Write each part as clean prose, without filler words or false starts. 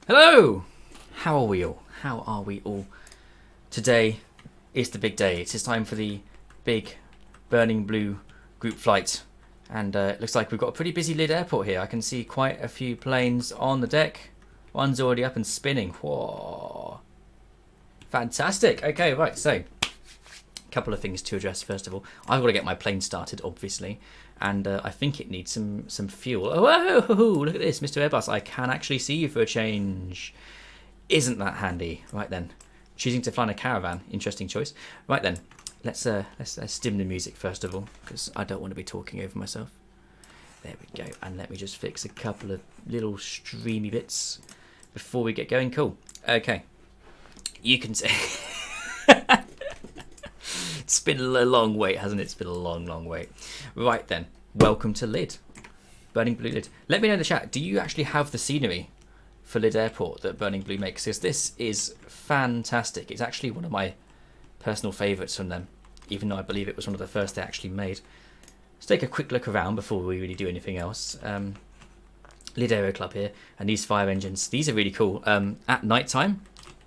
Hello! How are we all? How are we all? Today is the big day. It is time for the big Burning Blue group flight. And it looks like we've got a pretty busy Lydd airport here. I can see quite a few planes on the deck. One's already up and spinning. Whoa. Fantastic. Okay, right, so a couple of things to address first of all. I've got to get my plane started, obviously. And I think it needs some fuel. Oh, whoa, look at this, Mr. Airbus. I can actually see you for a change. Isn't that handy? Right then. Choosing to fly in a caravan. Interesting choice. Right then. Let's stim the music first of all, because I don't want to be talking over myself. There we go. And let me just fix a couple of little streamy bits before we get going. Cool. Okay. You can say... It's been a long wait, hasn't it? It's been a long wait. Right then, welcome to Lydd. Burning Blue Lydd. Let me know in the chat, do you actually have the scenery for Lydd Airport that Burning Blue makes? Because this is fantastic. It's actually one of my personal favourites from them, even though I believe it was one of the first they actually made. Let's take a quick look around before we really do anything else. Lydd Aero Club here, and these fire engines, these are really cool. At night time,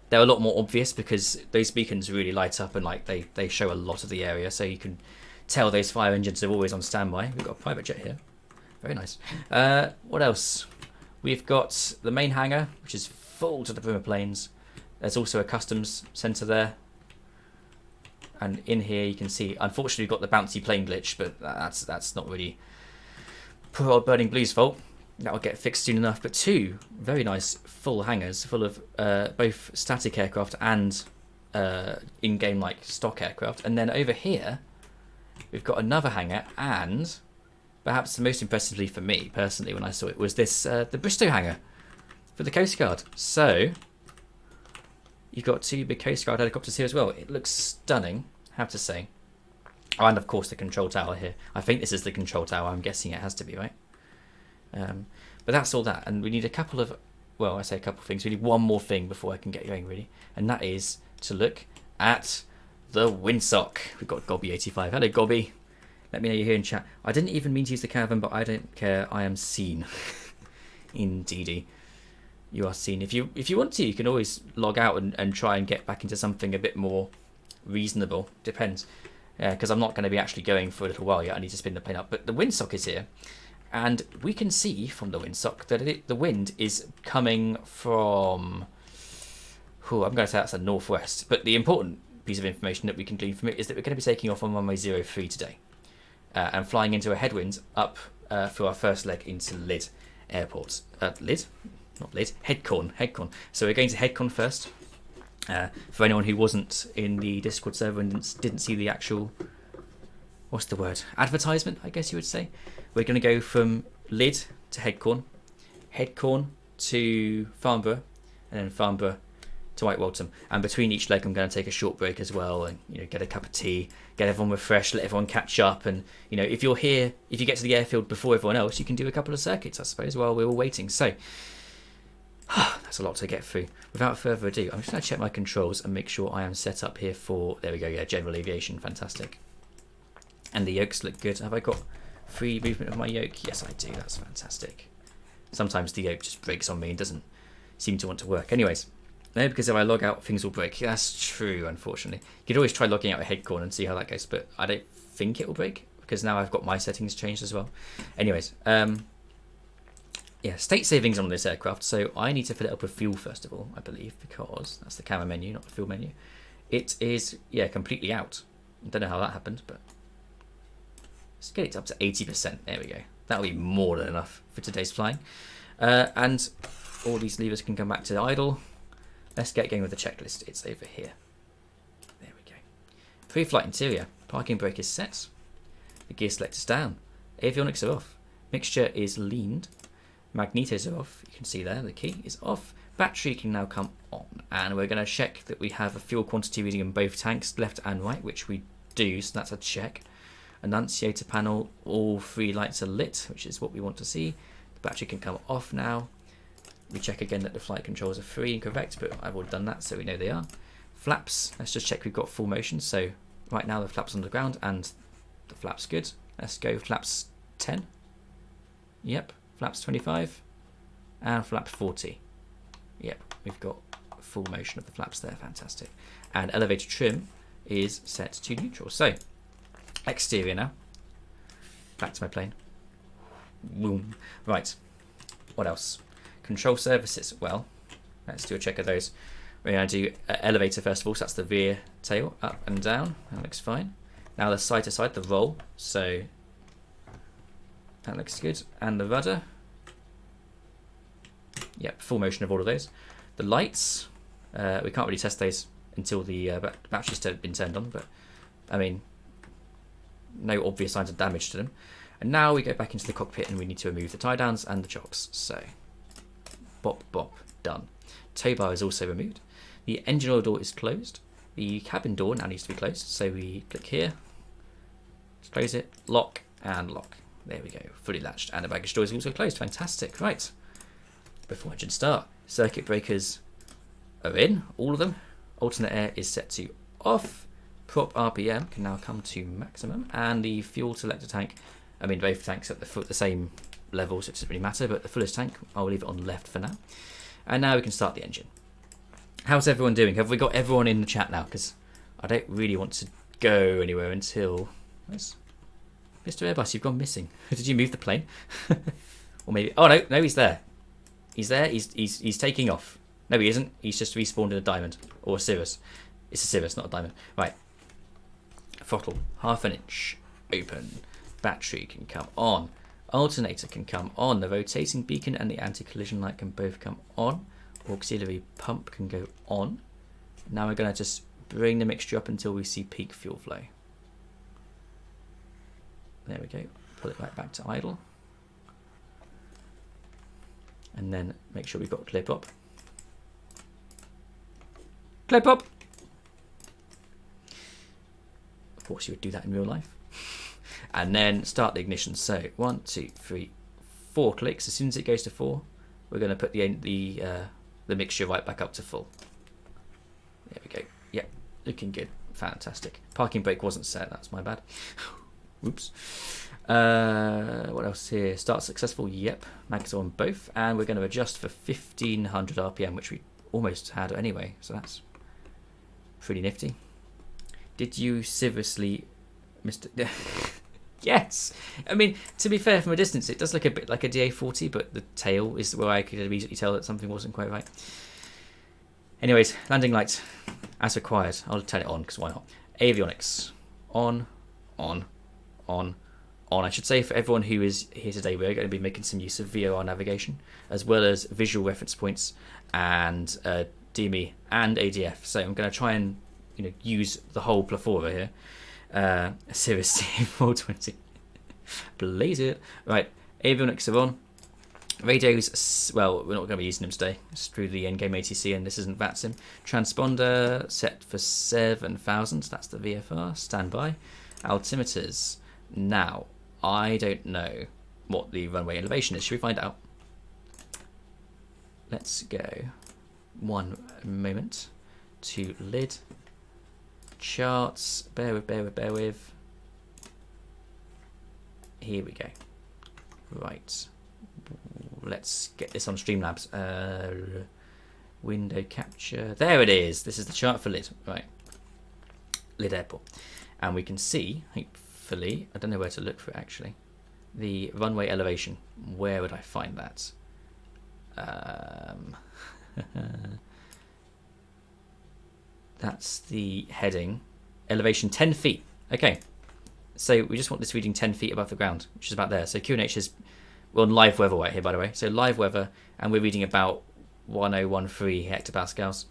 they're a lot more obvious because those beacons really light up and like they show a lot of the area, so you can tell those fire engines are always on standby. We've got a private jet here. Very nice. What else? We've got the main hangar, which is full to the brim of planes. There's also a customs centre there. And in here you can see, unfortunately we've got the bouncy plane glitch, but that's not really poor old Burning Blue's fault. That'll get fixed soon enough. But two very nice full hangars full of both static aircraft and in-game like stock aircraft. And then over here we've got another hangar, and perhaps the most impressively for me personally when I saw it was this the Bristow hangar for the Coast Guard. So you've got two big Coast Guard helicopters here as well. It looks stunning, I have to say. Oh, and of course the control tower here. I think this is the control tower. I'm guessing it has to be, right? But that's all that, and we need a couple of, well, I say a couple of things. We need one more thing before I can get going, really, and that is to look at the windsock. We've got Gobby85. Hello, Gobby. Let me know you're here in chat. I didn't even mean to use the caravan, but I don't care. I am seen. Indeedy. You are seen. If you want to, you can always log out and try and get back into something a bit more reasonable. Depends. Because I'm not going to be actually going for a little while yet. I need to spin the plane up. But the windsock is here. And we can see from the windsock that the wind is coming from... I'm going to say that's the northwest. But the important piece of information that we can glean from it is that we're going to be taking off on runway 03 today. And flying into a headwind up for our first leg into Lydd Airport. Lydd? Not Lydd. Headcorn. So we're going to Headcorn first. For anyone who wasn't in the Discord server and didn't see the actual... What's the word? Advertisement, I guess you would say. We're going to go from Lydd to Headcorn to Farnborough, and then Farnborough to Waltham. And between each leg, I'm going to take a short break as well, and get a cup of tea, get everyone refreshed, let everyone catch up. And if you're here, if you get to the airfield before everyone else, you can do a couple of circuits, I suppose, while we're all waiting. So that's a lot to get through. Without further ado, I'm just going to check my controls and make sure I am set up here for. There we go. Yeah, general aviation, fantastic. And the yokes look good. Have I got free movement of my yoke? Yes, I do. That's fantastic. Sometimes the yoke just breaks on me and doesn't seem to want to work. Anyways, no, because if I log out, things will break. That's true, unfortunately. You could always try logging out a Headcorn and see how that goes, but I don't think it will break because now I've got my settings changed as well. Anyways, yeah, state savings on this aircraft, so I need to fill it up with fuel first of all, I believe, because that's the camera menu, not the fuel menu. It is, yeah, completely out. I don't know how that happened, but... Let's get it up to 80%. There we go. That'll be more than enough for today's flying. And all these levers can come back to idle. Let's get going with the checklist. It's over here. There we go. Pre-flight interior. Parking brake is set. The gear select is down. Avionics are off. Mixture is leaned. Magnetos are off. You can see there the key is off. Battery can now come on. And we're going to check that we have a fuel quantity reading in both tanks, left and right, which we do. So that's a check. Annunciator panel, all three lights are lit, which is what we want to see. The battery can come off now. We check again that the flight controls are free and correct, but I've already done that, so we know they are. Flaps, let's just check we've got full motion. So right now the flaps on the ground and the flaps good. Let's go flaps 10. Yep, flaps 25 and flap 40. Yep, we've got full motion of the flaps there. Fantastic. And elevator trim is set to neutral. So, exterior now. Back to my plane. Boom. Right. What else? Control surfaces. Well, let's do a check of those. We're going to do elevator first of all. So that's the rear tail, up and down. That looks fine. Now the side to side, the roll. So that looks good. And the rudder. Yep, full motion of all of those. The lights. We can't really test those until the batteries have been turned on. But I mean, no obvious signs of damage to them. And now we go back into the cockpit and we need to remove the tie downs and the chocks. So, bop, bop, done. Tow bar is also removed. The engine oil door is closed. The cabin door now needs to be closed. So we click here, close it, lock, and lock. There we go, fully latched. And the baggage door is also closed. Fantastic. Right. Before engine start, circuit breakers are in, all of them. Alternate air is set to off. Prop RPM can now come to maximum. And the fuel selector tank, I mean, both tanks at the same level, so it doesn't really matter, but the fullest tank, I'll leave it on left for now. And now we can start the engine. How's everyone doing? Have we got everyone in the chat now? Because I don't really want to go anywhere until... Where's Mr. Airbus, you've gone missing. Did you move the plane? Or maybe... Oh, no, he's there. He's there, he's taking off. No, he isn't. He's just respawned in a diamond. Or a Cirrus. It's a Cirrus, not a diamond. Right. Throttle, 1/2 inch. Open. Battery can come on. Alternator can come on. The rotating beacon and the anti-collision light can both come on. Auxiliary pump can go on. Now we're going to just bring the mixture up until we see peak fuel flow. There we go. Pull it right back to idle. And then make sure we've got clear pop. Clear pop! Of course you would do that in real life. And then start the ignition. So 1, 2, 3, 4 clicks. As soon as it goes to 4, we're going to put the mixture right back up to full. There we go. Yep, looking good. Fantastic. Parking brake wasn't set. That's my bad. Whoops. What else here? Start successful. Yep. Mags on both, and we're going to adjust for 1500 RPM, which we almost had anyway. So that's pretty nifty. Did you seriously, Mr. Yes. I mean, to be fair, from a distance, it does look a bit like a DA40, but the tail is where I could immediately tell that something wasn't quite right. Anyways, landing lights, as required. I'll turn it on, because why not? Avionics. On. I should say, for everyone who is here today, we're going to be making some use of VOR navigation, as well as visual reference points, and DME and ADF. So I'm going to try and use the whole plethora here. Cirrus C420. Blaze it. Right, avionics are on. Radios, well, we're not going to be using them today. It's through the endgame ATC, and this isn't VATSIM. Transponder set for 7,000. That's the VFR. Standby. Altimeters. Now, I don't know what the runway elevation is. Should we find out? Let's go. One moment to Lydd. Charts. Bear with. Here we go. Right. Let's get this on Streamlabs. Window capture. There it is. This is the chart for Lydd. Right. Lydd Airport. And we can see, hopefully, I don't know where to look for it actually, the runway elevation. Where would I find that? That's the heading. Elevation 10 feet. Okay. So we just want this reading 10 feet above the ground, which is about there. So QNH is, we're on live weather right here, by the way. So live weather, and we're reading about 1013 hectopascals.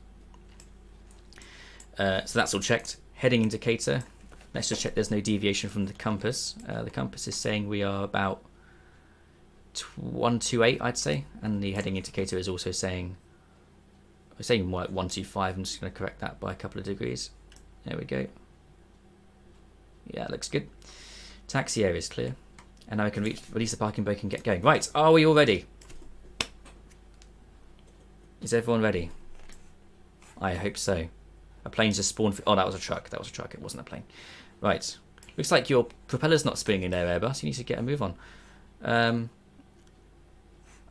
So that's all checked. Heading indicator. Let's just check there's no deviation from the compass. The compass is saying we are about 128, I'd say. And the heading indicator is also saying, we're saying 125. I'm just going to correct that by a couple of degrees. There we go. Yeah, it looks good. Taxi area is clear. And now I can release the parking brake and get going. Right, are we all ready? Is everyone ready? I hope so. A plane's just spawned. Oh, that was a truck. That was a truck. It wasn't a plane. Right. Looks like your propeller's not spinning in there, Airbus. You need to get a move on. I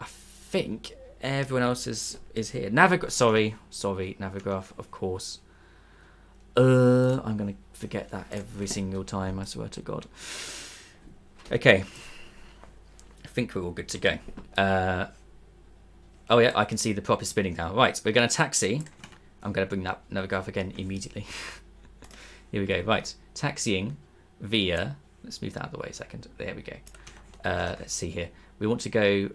think Everyone else is here. Sorry, Navigraph, of course. I'm going to forget that every single time, I swear to God. Okay. I think we're all good to go. Oh yeah, I can see the prop is spinning now. Right, we're going to taxi. I'm going to bring that Navigraph again immediately. Here we go. Right, taxiing via... Let's move that out of the way a second. There we go. Let's see here. We want to go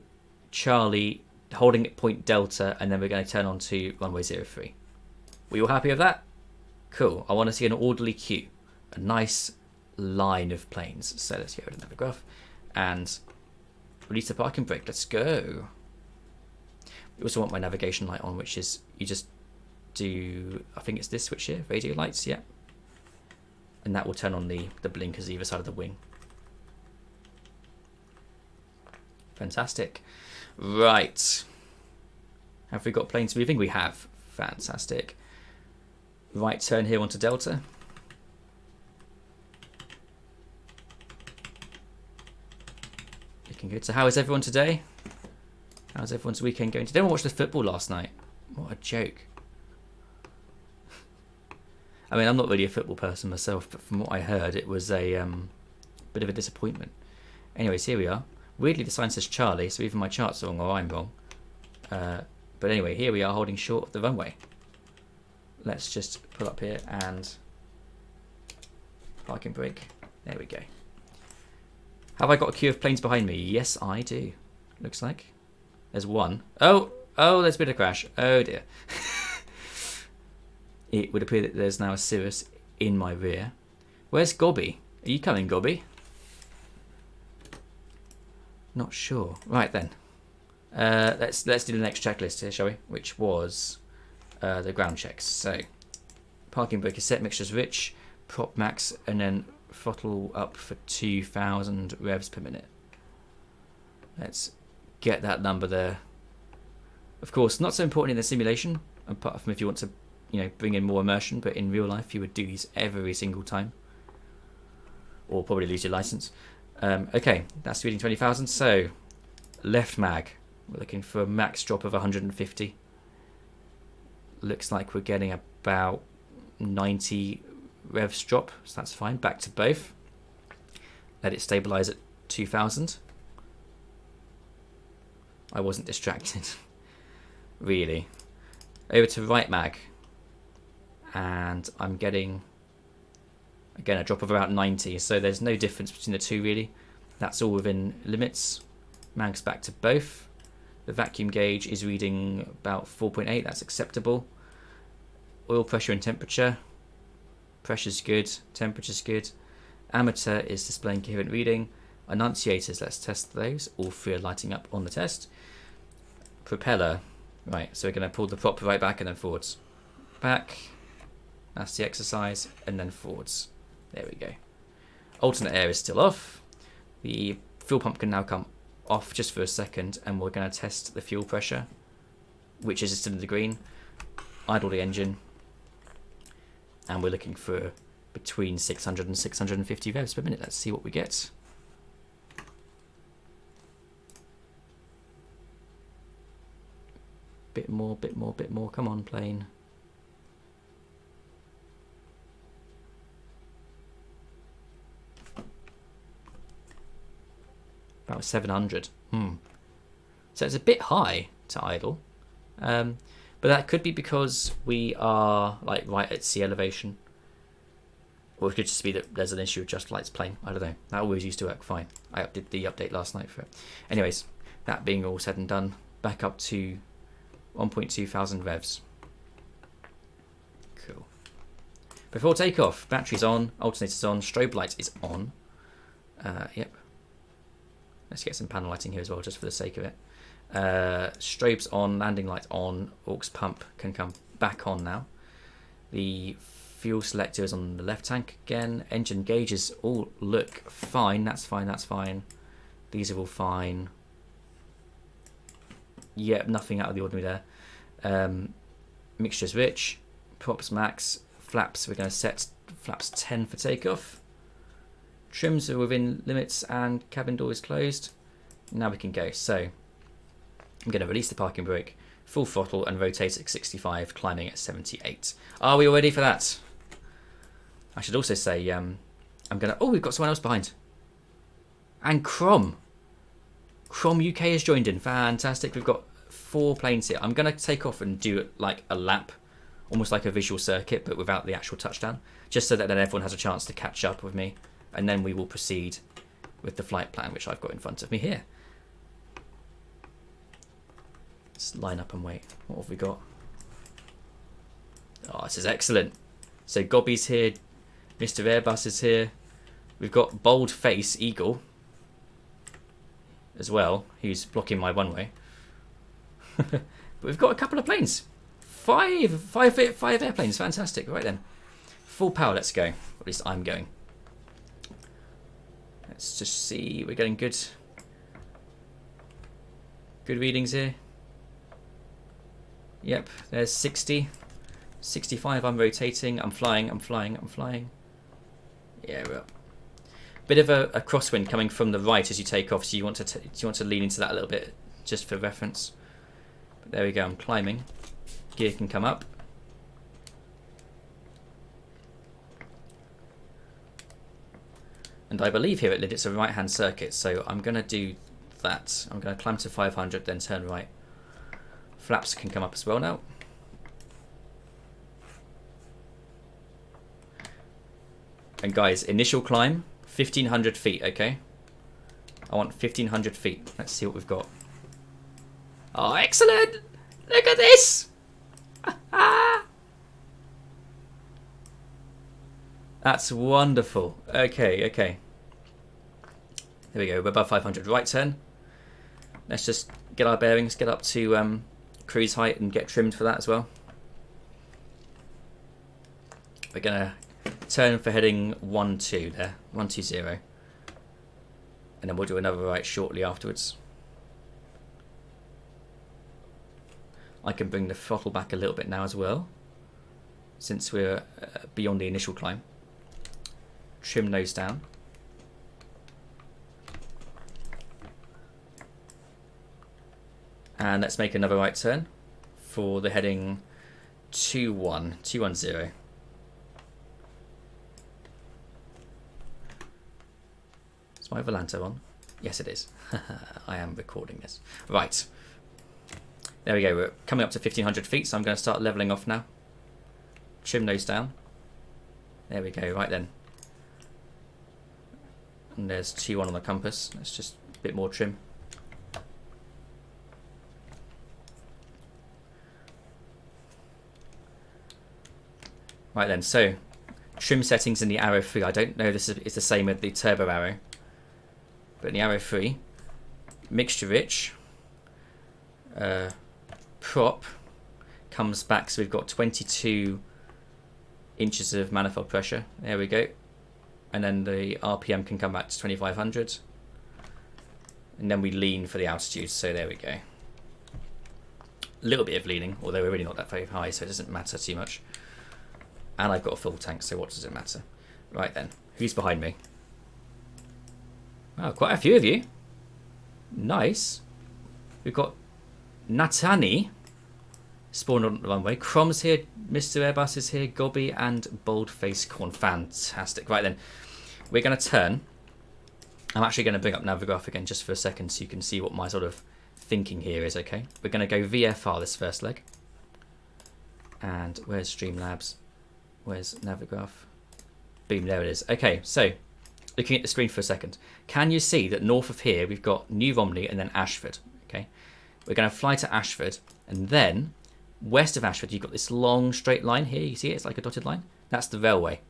Charlie, holding at point Delta, and then we're going to turn on to runway 03. Were you all happy with that? Cool. I want to see an orderly queue. A nice line of planes. So let's go to the Navigraph. And release the parking brake. Let's go. We also want my navigation light on, which is, you just do, I think it's this switch here, radio lights, yeah. And that will turn on the blinkers either side of the wing. Fantastic. Right. Have we got planes moving? We have. Fantastic. Right turn here onto Delta. Looking good. So how is everyone today? How's everyone's weekend going? Did anyone watch the football last night? What a joke. I mean, I'm not really a football person myself, but from what I heard, it was a bit of a disappointment. Anyways, here we are. Weirdly, the sign says Charlie, so either my chart's wrong or I'm wrong. But anyway, here we are holding short of the runway. Let's just pull up here and parking brake. There we go. Have I got a queue of planes behind me? Yes, I do. Looks like. There's one. Oh, there's been a crash. Oh dear. It would appear that there's now a Cirrus in my rear. Where's Gobby? Are you coming, Gobby? Not sure. Right then. Let's do the next checklist here, shall we? Which was the ground checks. So, parking brake is set, mixtures rich, prop max, and then throttle up for 2,000 revs per minute. Let's get that number there. Of course, not so important in the simulation, apart from if you want to, bring in more immersion, but in real life you would do these every single time. Or probably lose your license. Okay, that's reading 20,000. So, left mag. We're looking for a max drop of 150. Looks like we're getting about 90 revs drop, so that's fine. Back to both. Let it stabilize at 2,000. I wasn't distracted. Really. Over to right mag. And I'm getting, again, a drop of about 90. So there's no difference between the two, really. That's all within limits. Mag's back to both. The vacuum gauge is reading about 4.8. That's acceptable. Oil pressure and temperature. Pressure's good. Temperature's good. Amateur is displaying coherent reading. Annunciators, let's test those. All three are lighting up on the test. Propeller. Right, so we're going to pull the prop right back and then forwards. Back. That's the exercise. And then forwards. There we go. Alternate air is still off. The fuel pump can now come off just for a second, and we're going to test the fuel pressure, which is still in the green. Idle the engine. And we're looking for between 600 and 650 revs per minute. Let's see what we get. Bit more, bit more, bit more. Come on, plane. About 700. So it's a bit high to idle. But that could be because we are like right at sea elevation. Or it could just be that there's an issue with Just Light's plane. I don't know. That always used to work fine. I did the update last night for it. Anyways, that being all said and done, back up to 1.2 thousand revs. Cool. Before takeoff, battery's on, alternator's on, strobe light is on. Yep. Let's get some panel lighting here as well, just for the sake of it. Strobe's on, landing light on, aux pump can come back on now. The fuel selector is on the left tank again. Engine gauges all look fine. That's fine, that's fine. These are all fine. Yep, nothing out of the ordinary there. Mixture's rich. Props max. Flaps, we're going to set flaps 10 for takeoff. Trims are within limits and cabin door is closed. Now we can go. So, I'm going to release the parking brake, full throttle, and rotate at 65, climbing at 78. Are we all ready for that? I should also say, I'm going to... Oh, we've got someone else behind. And Crom UK has joined in. Fantastic. We've got 4 planes here. I'm going to take off and do like a lap, almost like a visual circuit, but without the actual touchdown, just so that then everyone has a chance to catch up with me. And then we will proceed with the flight plan, which I've got in front of me here. Let's line up and wait. What have we got? Oh, this is excellent. So Gobby's here. Mr. Airbus is here. We've got Bold Face Eagle as well, who's blocking my one-way. But we've got a couple of planes. Five airplanes. Fantastic. Right then. Full power. Let's go. At least I'm going. Let's just see. We're getting good readings here. Yep. There's 60. 65. I'm rotating. I'm flying. Yeah, we're up. Bit of a crosswind coming from the right as you take off, so you want to lean into that a little bit just for reference. But there we go. I'm climbing. Gear can come up. And I believe here at Lydd it's a right-hand circuit, so I'm going to do that. I'm going to climb to 500, then turn right. Flaps can come up as well now. And guys, initial climb, 1,500 feet, okay? I want 1,500 feet. Let's see what we've got. Oh, excellent! Look at this! That's wonderful. Okay. There we go, we're above 500. Right turn. Let's just get our bearings, get up to cruise height and get trimmed for that as well. We're going to turn for heading 12 there, 120. And then we'll do another right shortly afterwards. I can bring the throttle back a little bit now as well, since we're beyond the initial climb. Trim nose down. And let's make another right turn for the heading 210. Is my Volanto on? Yes, it is. I am recording this. Right. There we go. We're coming up to 1,500 feet, so I'm going to start levelling off now. Trim nose down. There we go. Right then. And there's 21 on the compass. Let's just a bit more trim. Right then, so trim settings in the Arrow 3. I don't know if this is the same with the Turbo Arrow. But in the Arrow 3, mixture rich, prop comes back, so we've got 22 inches of manifold pressure. There we go. And then the RPM can come back to 2,500. And then we lean for the altitude, so there we go. A little bit of leaning, although we're really not that very high, so it doesn't matter too much. And I've got a full tank, so what does it matter? Right then, who's behind me? Oh, quite a few of you. Nice. We've got Natani spawned on the runway. Crom's here, Mr. Airbus is here, Gobby and Boldface Corn. Fantastic. Right then, we're going to turn. I'm actually going to bring up Navigraph again just for a second so you can see what my sort of thinking here is, okay? We're going to go VFR this first leg. And where's Streamlabs? Where's Navigraph? Boom, there it is. Okay, so looking at the screen for a second, can you see that north of here we've got New Romney and then Ashford? Okay, we're going to fly to Ashford, and then west of Ashford you've got this long straight line here. You see it? It's like a dotted line. That's the railway.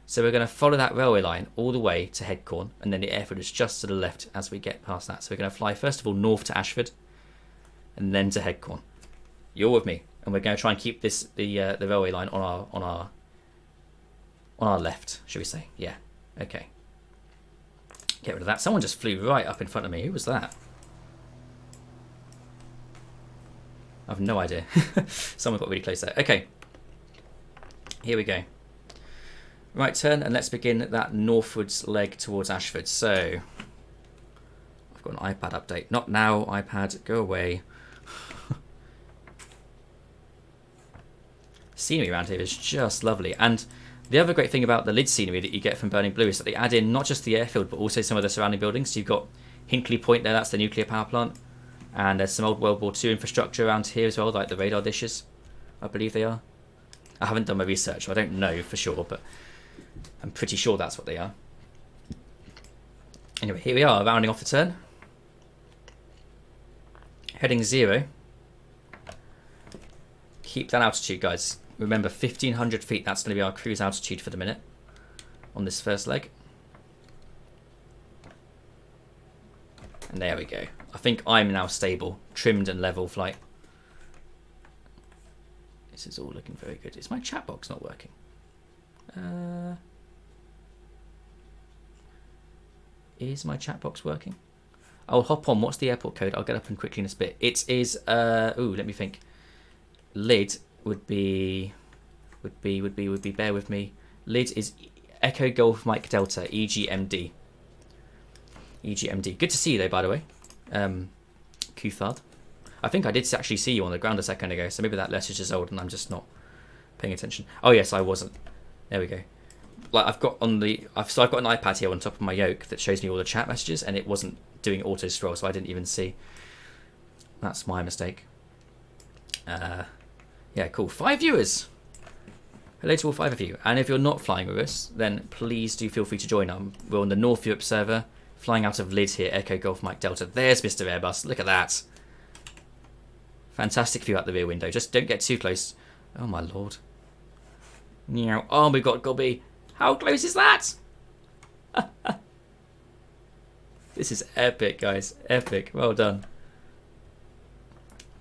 So we're going to follow that railway line all the way to Headcorn, and then the airfield is just to the left as we get past that. So we're going to fly first of all north to Ashford, and then to Headcorn. You're with me, and we're going to try and keep this the railway line on our left, should we say? Yeah. Okay. Get rid of that. Someone just flew right up in front of me. Who was that? I have no idea. Someone got really close there. Okay. Here we go. Right turn, and let's begin that northwards leg towards Ashford. So I've got an iPad update. Not now, iPad, go away. Scenery around here is just lovely. And the other great thing about the Lydd scenery that you get from Burning Blue is that they add in not just the airfield, but also some of the surrounding buildings. So you've got Hinkley Point there, that's the nuclear power plant. And there's some old World War II infrastructure around here as well, like the radar dishes, I believe they are. I haven't done my research, so I don't know for sure, but I'm pretty sure that's what they are. Anyway, here we are, rounding off the turn. Heading 0. Keep that altitude, guys. Remember, 1,500 feet, that's going to be our cruise altitude for the minute on this first leg. And there we go. I think I'm now stable, trimmed and level flight. This is all looking very good. Is my chat box not working? Is my chat box working? I'll hop on. What's the airport code? I'll get up and quickly in a bit. It is, ooh, let me think. Lydd would be, bear with me. Lydd is Echo Golf Mike Delta, EGMD. EGMD. Good to see you though, by the way. Cuthard. I think I did actually see you on the ground a second ago, so maybe that message is old and I'm just not paying attention. Oh yes, I wasn't. There we go. Like I've got an iPad here on top of my yoke that shows me all the chat messages, and it wasn't doing auto scroll, so I didn't even see. That's my mistake. Yeah, cool. 5 viewers. Hello to all 5 of you. And if you're not flying with us, then please do feel free to join. We're on the North Europe server, flying out of Lydd here, Echo Golf Mike Delta. There's Mr. Airbus. Look at that. Fantastic view out the rear window. Just don't get too close. Oh my lord. Meow. Oh, we've got Gobby. How close is that? This is epic, guys. Epic. Well done.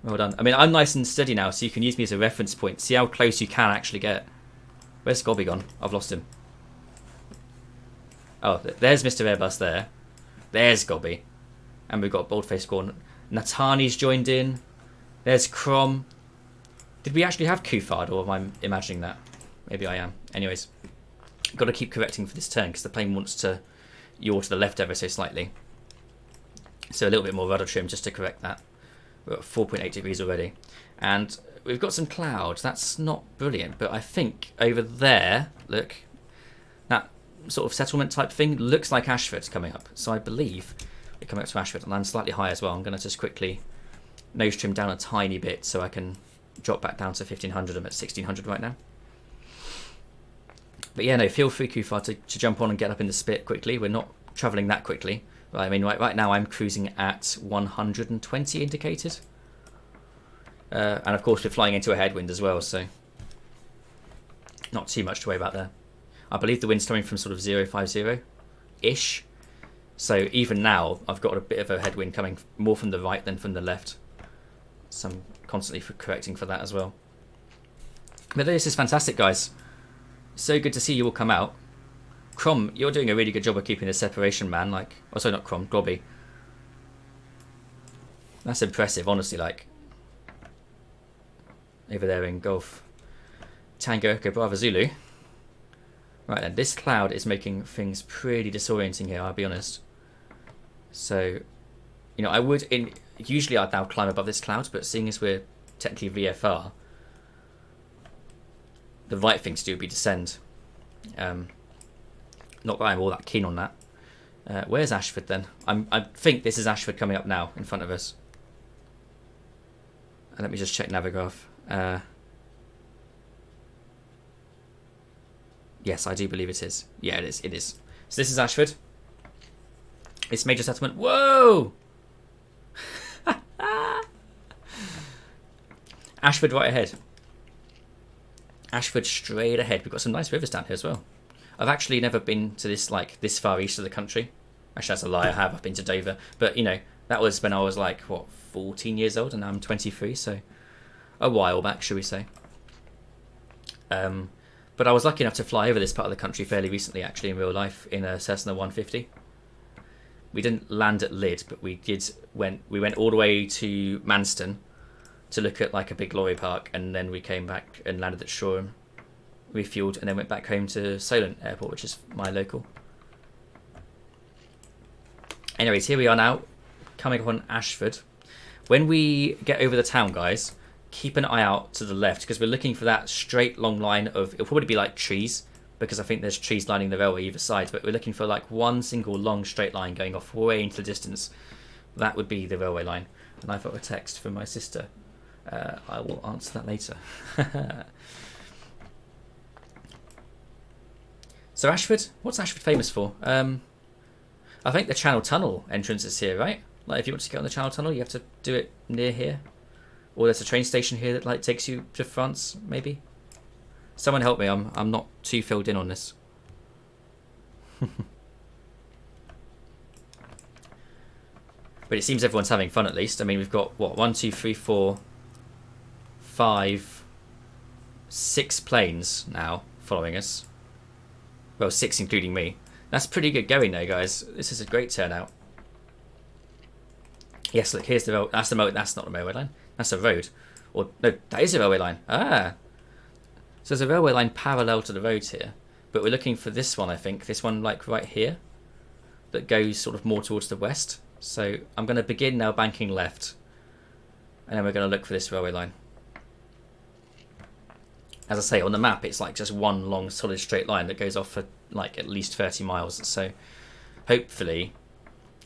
Well done. I mean, I'm nice and steady now, so you can use me as a reference point. See how close you can actually get. Where's Gobby gone? I've lost him. Oh, there's Mr. Airbus there. There's Gobby. And we've got Boldface Gorn. Natani's joined in. There's Crom. Did we actually have Cuthard, or am I imagining that? Maybe I am. Anyways, got to keep correcting for this turn because the plane wants to yaw to the left ever so slightly. So a little bit more rudder trim just to correct that. We're at 4.8 degrees already. And we've got some clouds. That's not brilliant, but I think over there, look, that sort of settlement type thing looks like Ashford's coming up. So I believe we're coming up to Ashford, and I'm slightly high as well. I'm going to just quickly nose trim down a tiny bit so I can drop back down to 1500. I'm at 1600 right now. But yeah, no, feel free, Kufar, to jump on and get up in the spit quickly. We're not travelling that quickly. I mean, right now I'm cruising at 120 indicated. And of course we're flying into a headwind as well, so not too much to worry about there. I believe the wind's coming from sort of 050-ish. So even now I've got a bit of a headwind coming more from the right than from the left. So I'm constantly correcting for that as well. But this is fantastic, guys. So good to see you all come out. Crom, you're doing a really good job of keeping the separation, man. Like, oh, sorry, not Crom, Globby. That's impressive, honestly. Like, over there in Golf Tango Echo Bravo Zulu. Right then, this cloud is making things pretty disorienting here, I'll be honest. So, you know, usually I'd now climb above this cloud, but seeing as we're technically VFR, the right thing to do would be descend. Not that I'm all that keen on that. Where's Ashford then? I think this is Ashford coming up now in front of us. Let me just check Navigraph. Yes, I do believe it is. Yeah, it is. It is. So this is Ashford. It's major settlement. Whoa! Ashford right ahead. Ashford straight ahead. We've got some nice rivers down here as well. I've actually never been to this far east of the country. Actually, that's a lie. I have. I've been to Dover, but you know that was when I was like 14 years old, and now I'm 23, so a while back, should we say? But I was lucky enough to fly over this part of the country fairly recently, actually, in real life, in a Cessna 150. We didn't land at Lydd, but we went all the way to Manston to look at like a big lorry park, and then we came back and landed at Shoreham, refueled, and then went back home to Solent Airport, which is my local. Anyways, here we are now. coming up on Ashford. When we get over the town, guys, keep an eye out to the left because we're looking for that straight long line of, it'll probably be like trees because I think there's trees lining the railway either side, but we're looking for like one single long straight line going off way into the distance. That would be the railway line. And I've got a text from my sister. I will answer that later. So Ashford, what's Ashford famous for? I think the Channel Tunnel entrance is here, right? Like if you want to get on the Channel Tunnel, you have to do it near here. Or there's a train station here that like takes you to France, maybe. Someone help me, I'm not too filled in on this. But it seems everyone's having fun at least. I mean, we've got, what, 1, 2, 3, 4, 5, 6 planes now following us. Well, 6 including me. That's pretty good going though, guys. This is a great turnout. Yes, look, here's the road. That's not a railway line. That's a road. Or, no, that is a railway line. Ah! So there's a railway line parallel to the road here. But we're looking for this one, I think. This one, like, right here. That goes sort of more towards the west. So I'm going to begin now banking left. And then we're going to look for this railway line. As I say, on the map, it's like just one long solid straight line that goes off for like at least 30 miles. So hopefully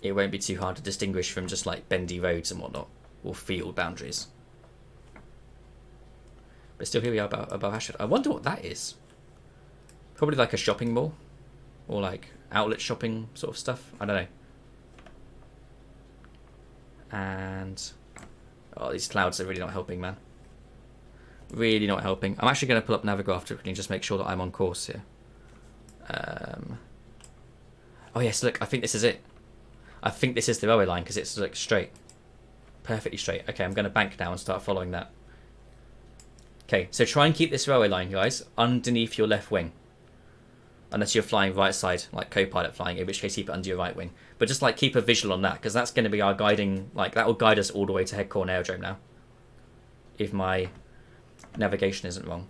it won't be too hard to distinguish from just like bendy roads and whatnot, or field boundaries. But still, here we are above Ashford. I wonder what that is. Probably like a shopping mall, or like outlet shopping sort of stuff. I don't know. And oh, these clouds are really not helping, man. Really not helping. I'm actually going to pull up Navigraph quickly and just make sure that I'm on course here. Oh yes, look, I think this is it. I think this is the railway line because it's like straight. Perfectly straight. Okay, I'm going to bank now and start following that. Okay, so try and keep this railway line, guys, underneath your left wing. Unless you're flying right side, like co-pilot flying, in which case keep it under your right wing. But just like keep a visual on that, because that's going to be our guiding, like that will guide us all the way to Headcorn Aerodrome now. If my navigation isn't wrong.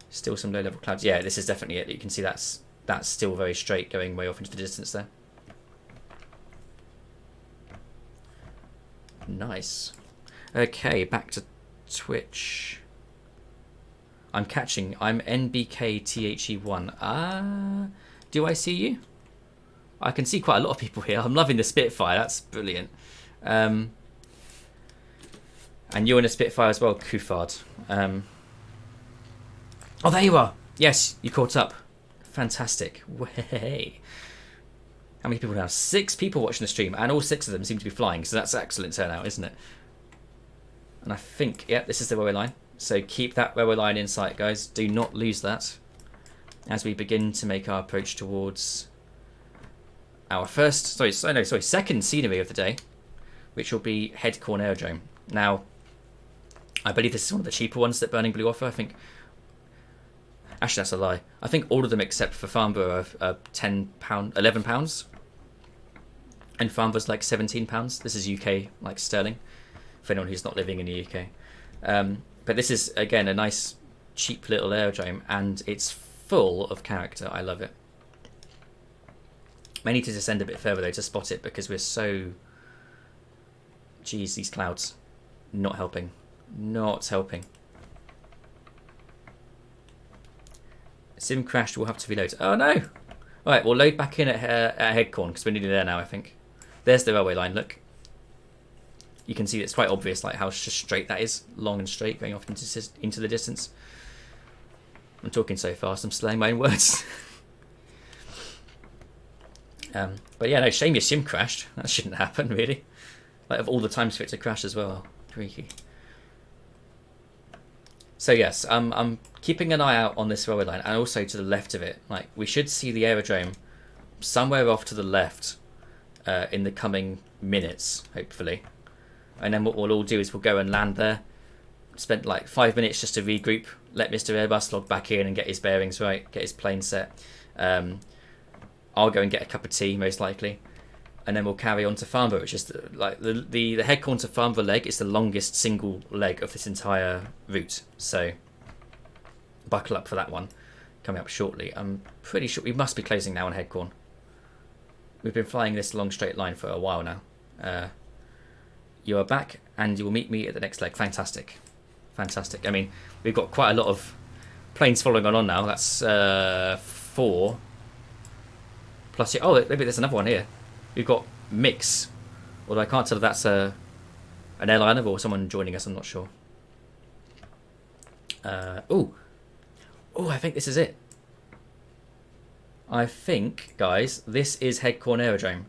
Still some low level clouds. Yeah, this is definitely it. You can see that's still very straight going way off into the distance there. Nice. Okay, back to Twitch. I'm NBKTHE1. Ah, do I see you? I can see quite a lot of people here. I'm loving the Spitfire. That's brilliant. And you're in a Spitfire as well, Kufard. Oh, there you are. Yes, you caught up. Fantastic. Way. How many people now? 6 people watching the stream, and all 6 of them seem to be flying. So that's an excellent turnout, isn't it? And I think, yeah, this is the railway line. So keep that railway line in sight, guys. Do not lose that as we begin to make our approach towards our second scenery of the day, which will be Headcorn Aerodrome. Now, I believe this is one of the cheaper ones that Burning Blue offer. I think, actually that's a lie. I think all of them except for Farnborough are £10, £11, and Farnborough's like £17. This is UK, like sterling, for anyone who's not living in the UK. But this is, again, a nice, cheap little aerodrome, and it's full of character. I love it. May need to descend a bit further, though, to spot it, because we're so... Jeez, these clouds. Not helping. Not helping. Sim crashed, we'll have to reload. Oh, no! Alright, we'll load back in at Headcorn, because we're nearly there now, I think. There's the railway line, look. You can see it's quite obvious like how straight that is, long and straight, going off into the distance. I'm talking so fast, I'm slaying my own words. But yeah, no, shame your sim crashed. That shouldn't happen, really. Like, of all the times for it to crash as well. Freaky. So yes, I'm keeping an eye out on this railway line, and also to the left of it. Like, we should see the aerodrome somewhere off to the left in the coming minutes, hopefully. And then what we'll all do is we'll go and land there. Spent like 5 minutes just to regroup. Let Mr. Airbus log back in and get his bearings right. Get his plane set. I'll go and get a cup of tea, most likely. And then we'll carry on to Farnborough, which is the Headcorn to Farnborough leg is the longest single leg of this entire route. So buckle up for that one coming up shortly. I'm pretty sure we must be closing now on Headcorn. We've been flying this long straight line for a while now. You are back, and you will meet me at the next leg. Fantastic. Fantastic. I mean, we've got quite a lot of planes following on now. That's 4. Plus, oh, maybe there's another one here. We've got mix. Although I can't tell if that's an airliner or someone joining us. I'm not sure. Oh, I think this is it. I think, guys, this is Headcorn Aerodrome.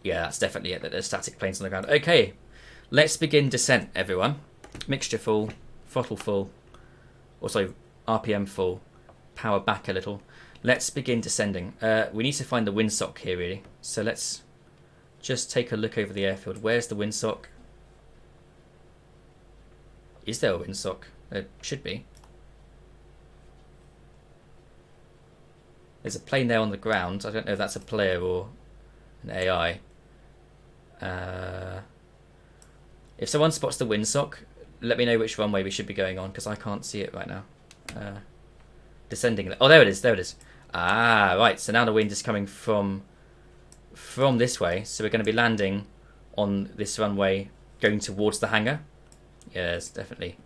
Yeah, that's definitely it. There's static planes on the ground. Okay, let's begin descent, everyone. Mixture full, throttle full, also RPM full, power back a little. Let's begin descending. We need to find the windsock here, really. So let's just take a look over the airfield. Where's the windsock? Is there a windsock? There should be. There's a plane there on the ground. I don't know if that's a player or an AI. If someone spots the windsock, let me know which runway we should be going on, because I can't see it right now. Descending. Oh, there it is. There it is. Ah, right. So now the wind is coming from this way. So we're going to be landing on this runway going towards the hangar. Yes, definitely.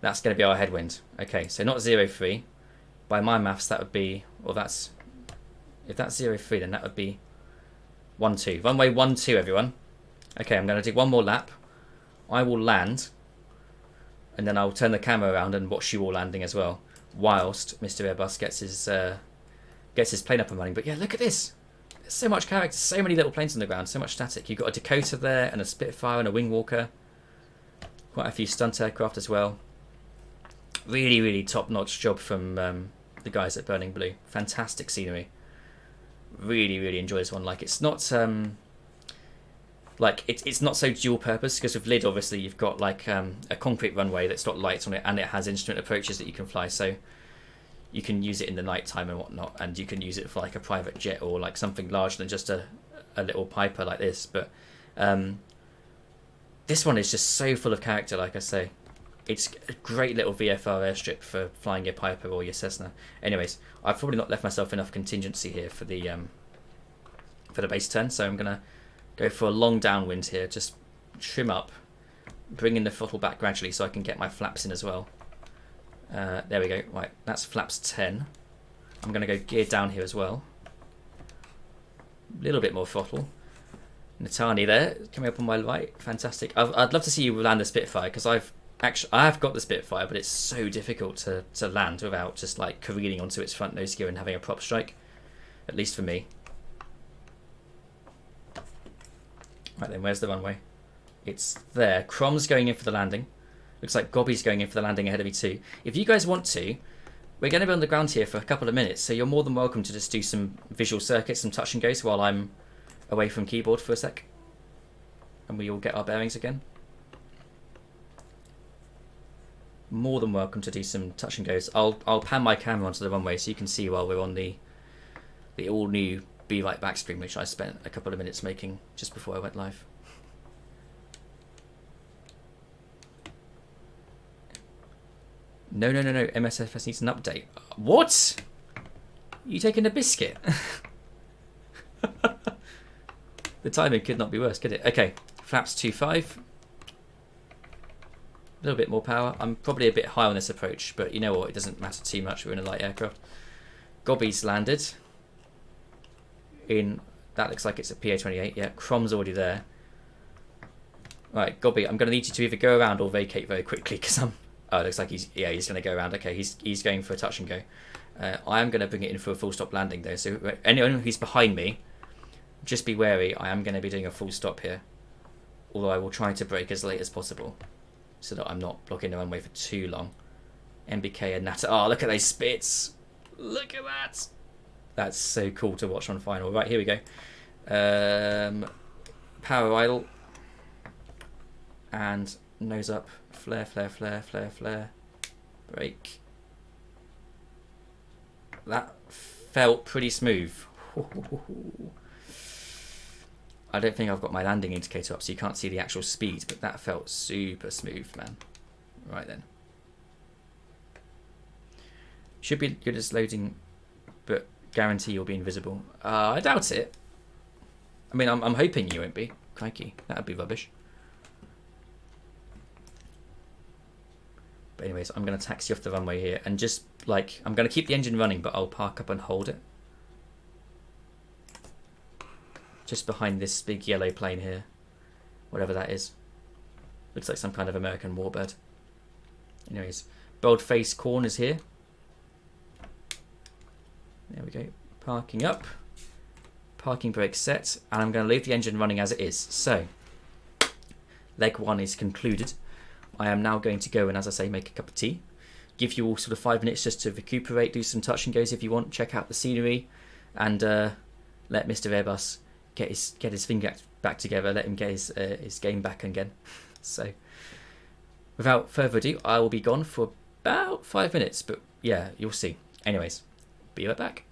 That's going to be our headwind. Okay, so not 03. By my maths, that would be... Well, that's... If that's 03, then that would be 12. Runway 12, everyone. Okay, I'm going to do one more lap. I will land. And then I'll turn the camera around and watch you all landing as well. Whilst Mr. Airbus gets his plane up and running. But yeah, look at this. There's so much character. So many little planes on the ground. So much static. You've got a Dakota there and a Spitfire and a Wing Walker. Quite a few stunt aircraft as well. Really, really top-notch job from the guys at Burning Blue. Fantastic scenery. Really, really enjoy this one. Like, it's not it's not so dual purpose, because with Lydd, obviously, you've got like a concrete runway that's got lights on it, and it has instrument approaches that you can fly. So you can use it in the night time and whatnot, and you can use it for like a private jet or like something larger than just a little Piper like this. But this one is just so full of character, like I say. It's a great little VFR airstrip for flying your Piper or your Cessna. Anyways, I've probably not left myself enough contingency here for the base turn, so I'm going to go for a long downwind here. Just trim up, bring in the throttle back gradually so I can get my flaps in as well. There we go. Right, that's flaps 10. I'm going to go gear down here as well. A little bit more throttle. Natani there, coming up on my right. Fantastic. I'd love to see you land the Spitfire, because I have got the Spitfire, but it's so difficult to land without just like careening onto its front nose gear and having a prop strike. At least for me. Right then, where's the runway? It's there. Crom's going in for the landing. Looks like Gobby's going in for the landing ahead of me too. If you guys want to, we're going to be on the ground here for a couple of minutes, so you're more than welcome to just do some visual circuits, some touch and goes while I'm away from keyboard for a sec. And we all get our bearings again. More than welcome to do some touch and goes. I'll pan my camera onto the runway so you can see while we're on the all new Be Right Back stream, which I spent a couple of minutes making just before I went live. No. MSFS needs an update. What? You taking a biscuit? The timing could not be worse, could it? Okay, flaps 2.5. A little bit more power. I'm probably a bit high on this approach, but you know what? It doesn't matter too much. We're in a light aircraft. Gobby's landed. That looks like it's a PA-28. Yeah, Crom's already there. Right, Gobby, I'm going to need you to either go around or vacate very quickly, because I'm... Oh, it looks like he's going to go around. Okay, he's going for a touch and go. I am going to bring it in for a full stop landing, though. So anyone who's behind me, just be wary. I am going to be doing a full stop here. Although I will try to brake as late as possible, so that I'm not blocking the runway for too long. MBK and Nata. Oh, look at those spits. Look at that. That's so cool to watch on final. Right, here we go. Power idle. And nose up. Flare, flare, flare, flare, flare. Brake. That felt pretty smooth. I don't think I've got my landing indicator up, so you can't see the actual speed, but that felt super smooth, man. Right then. Should be good as loading, but guarantee you'll be invisible. I doubt it. I mean, I'm hoping you won't be. Crikey, that'd be rubbish. But anyways, I'm going to taxi off the runway here. And just, like, I'm going to keep the engine running, but I'll park up and hold it. Just behind this big yellow plane here. Whatever that is. Looks like some kind of American warbird. Anyways, bold face corners here. There we go. Parking up. Parking brake set. And I'm going to leave the engine running as it is. So, leg 1 is concluded. I am now going to go and, as I say, make a cup of tea. Give you all sort of 5 minutes just to recuperate, do some touch and goes if you want, check out the scenery, and let Mr. Airbus get his finger back together, let him get his game back again. So, without further ado, I will be gone for about 5 minutes, but yeah, you'll see. Anyways, be right back.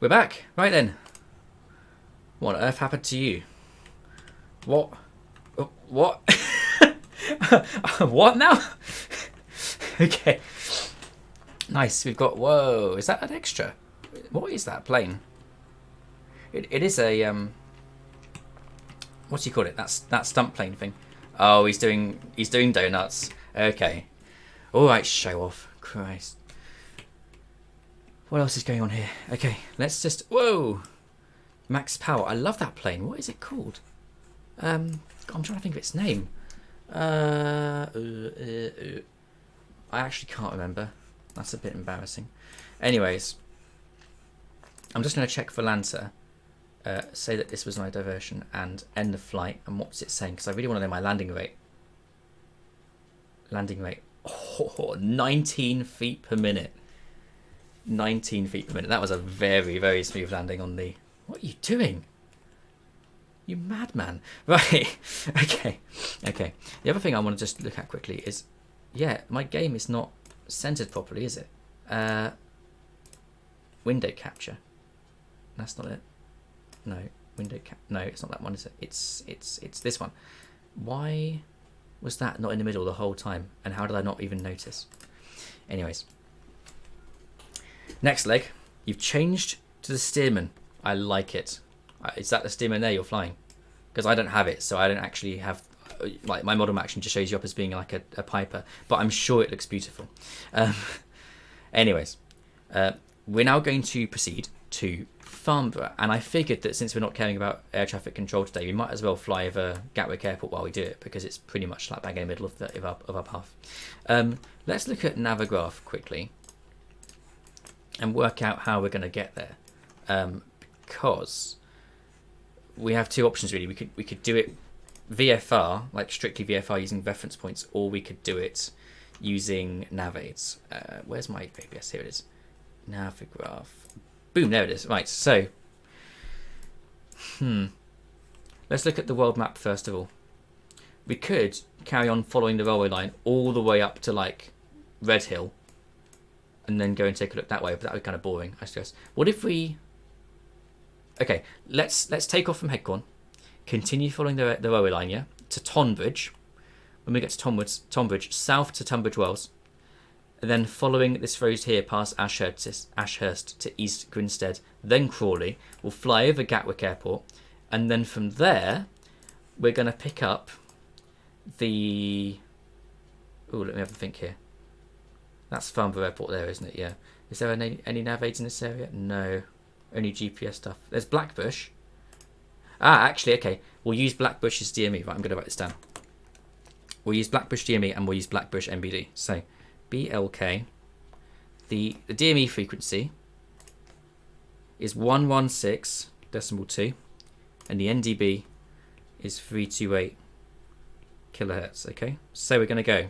We're back. Right then. What on earth happened to you? What? What? What now? Okay. Nice. We've got... Whoa. Is that an extra? What is that plane? It is a... what do you call it? That stunt plane thing. Oh, he's doing donuts. Okay. All right, show off. Christ. What else is going on here? Okay, let's just... Whoa! Max power. I love that plane. What is it called? I'm trying to think of its name. I actually can't remember. That's a bit embarrassing. Anyways, I'm just going to check for Lancer. Say that this was my diversion and end the flight. And what's it saying? Because I really want to know my landing rate. Landing rate. Oh, 19 feet per minute. 19 feet per minute. That was a very, very smooth landing on the... What are you doing? You madman. Right. Okay. Okay. The other thing I want to just look at quickly is... Yeah, my game is not centered properly, is it? Window capture. That's not it. No. No, it's not that one, is it? It's this one. Why was that not in the middle the whole time? And how did I not even notice? Anyways. Next leg. You've changed to the steerman. I like it. Is that the steerman there you're flying? Because I don't have it, so I don't actually have... Like, my model action just shows you up as being like a Piper. But I'm sure it looks beautiful. Anyways. We're now going to proceed to Farnborough. And I figured that since we're not caring about air traffic control today, we might as well fly over Gatwick Airport while we do it. Because it's pretty much slap bang in the middle of our path. Let's look at Navigraph quickly. And work out how we're going to get there. Because we have two options really. We could do it VFR, like strictly VFR using reference points, or we could do it using navaids. Where's my APS? Here it is. Navigraph. Boom, there it is. Right, so let's look at the world map first of all. We could carry on following the railway line all the way up to like Red Hill and then go and take a look that way, but that would be kind of boring, I suppose. What if we... Okay, let's take off from Headcorn, continue following the railway line, yeah, to Tonbridge. When we get to Tonbridge, south to Tunbridge Wells, and then following this road here past Ashurst to East Grinstead, then Crawley. We'll fly over Gatwick Airport, and then from there, we're going to pick up the... Oh, let me have a think here. That's Farnborough Airport there, isn't it? Yeah. Is there any navaids in this area? No. Only GPS stuff. There's Blackbush. Ah, actually, okay. We'll use Blackbush's DME. Right, I'm going to write this down. We'll use Blackbush DME and we'll use Blackbush MBD. So, BLK. The DME frequency is 116.2 and the NDB is 328 kilohertz. Okay, so we're going to go.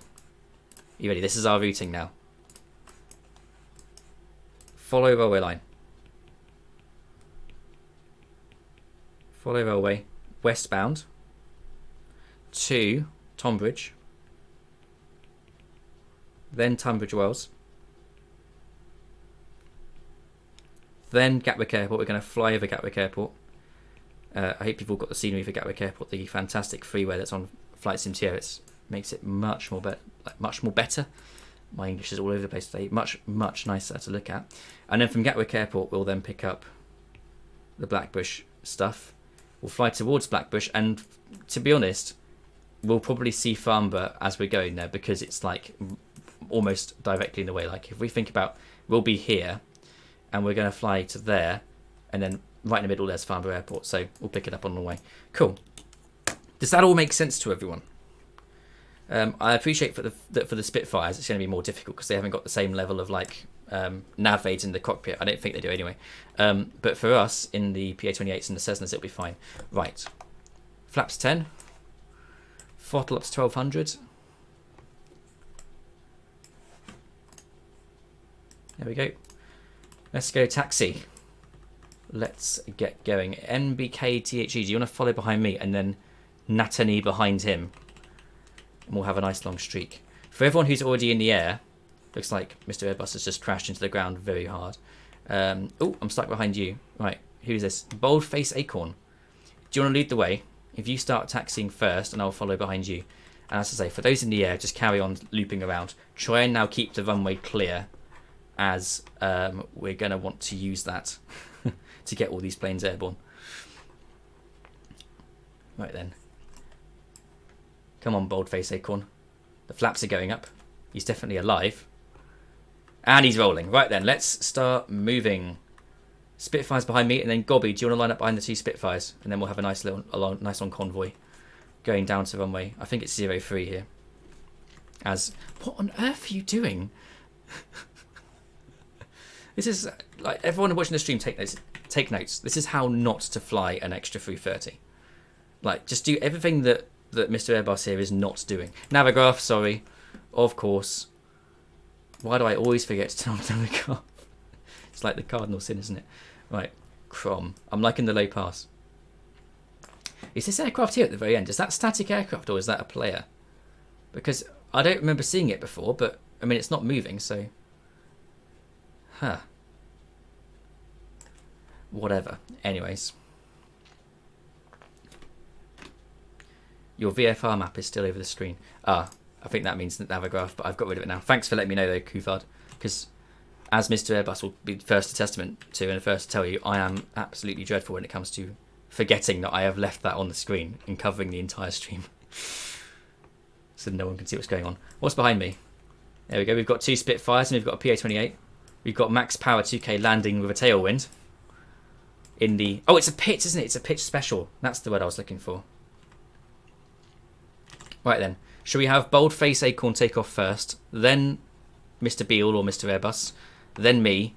You ready? This is our routing now. Follow railway line. Follow railway westbound to Tonbridge, then Tunbridge Wells, then Gatwick Airport. We're going to fly over Gatwick Airport. I hope you've all got the scenery for Gatwick Airport, the fantastic freeway that's on Flight Sim TO. It makes it much more better. My English is all over the place today. Much nicer to look at. And then from Gatwick Airport, we'll then pick up the Blackbush stuff. We'll fly towards Blackbush, and to be honest, we'll probably see Farnborough as we're going there because it's like almost directly in the way. Like if we think about, we'll be here, and we're going to fly to there, and then right in the middle there's Farnborough Airport. So we'll pick it up on the way. Cool. Does that all make sense to everyone? I appreciate for the Spitfires it's going to be more difficult because they haven't got the same level of like nav aids in the cockpit. I don't think they do anyway. But for us in the PA-28s and the Cessnas it'll be fine. Right. Flaps 10. Throttle up to 1200. There we go. Let's go taxi. Let's get going. NBKTHE. Do you want to follow behind me and then Natani behind him? And we'll have a nice long streak. For everyone who's already in the air, looks like Mr. Airbus has just crashed into the ground very hard. Oh, I'm stuck behind you. Right, who's this? Boldface Acorn. Do you want to lead the way? If you start taxiing first, and I'll follow behind you. And as I say, for those in the air, just carry on looping around. Try and now keep the runway clear, as we're going to want to use that to get all these planes airborne. Right then. Come on, Boldface Acorn. The flaps are going up. He's definitely alive. And he's rolling. Right then, let's start moving. Spitfire's behind me, and then Gobby, do you want to line up behind the two Spitfires? And then we'll have a nice long convoy going down to runway. I think it's 03 here. What on earth are you doing? This is, like, everyone watching the stream, take notes. This is how not to fly an extra 330. Like, just do everything that Mr. Airbus here is not doing. Navigraph, sorry. Of course. Why do I always forget to turn on Navigraph? It's like the cardinal sin, isn't it? Right, Crom. I'm liking the low pass. Is this aircraft here at the very end? Is that static aircraft or is that a player? Because I don't remember seeing it before, but I mean, it's not moving, so... Huh. Whatever. Anyways. Your VFR map is still over the screen. I think that means the Navigraph, but I've got rid of it now. Thanks for letting me know though, Kufard. Because as Mr. Airbus will be first to testament to and first to tell you, I am absolutely dreadful when it comes to forgetting that I have left that on the screen and covering the entire stream. So no one can see what's going on. What's behind me? There we go. We've got two Spitfires and we've got a PA-28. We've got max power 2K landing with a tailwind. In the... Oh, it's a pitch, isn't it? It's a pitch special. That's the word I was looking for. Right then. Shall we have Boldface Acorn take off first, then Mr. Beale or Mr. Airbus, then me,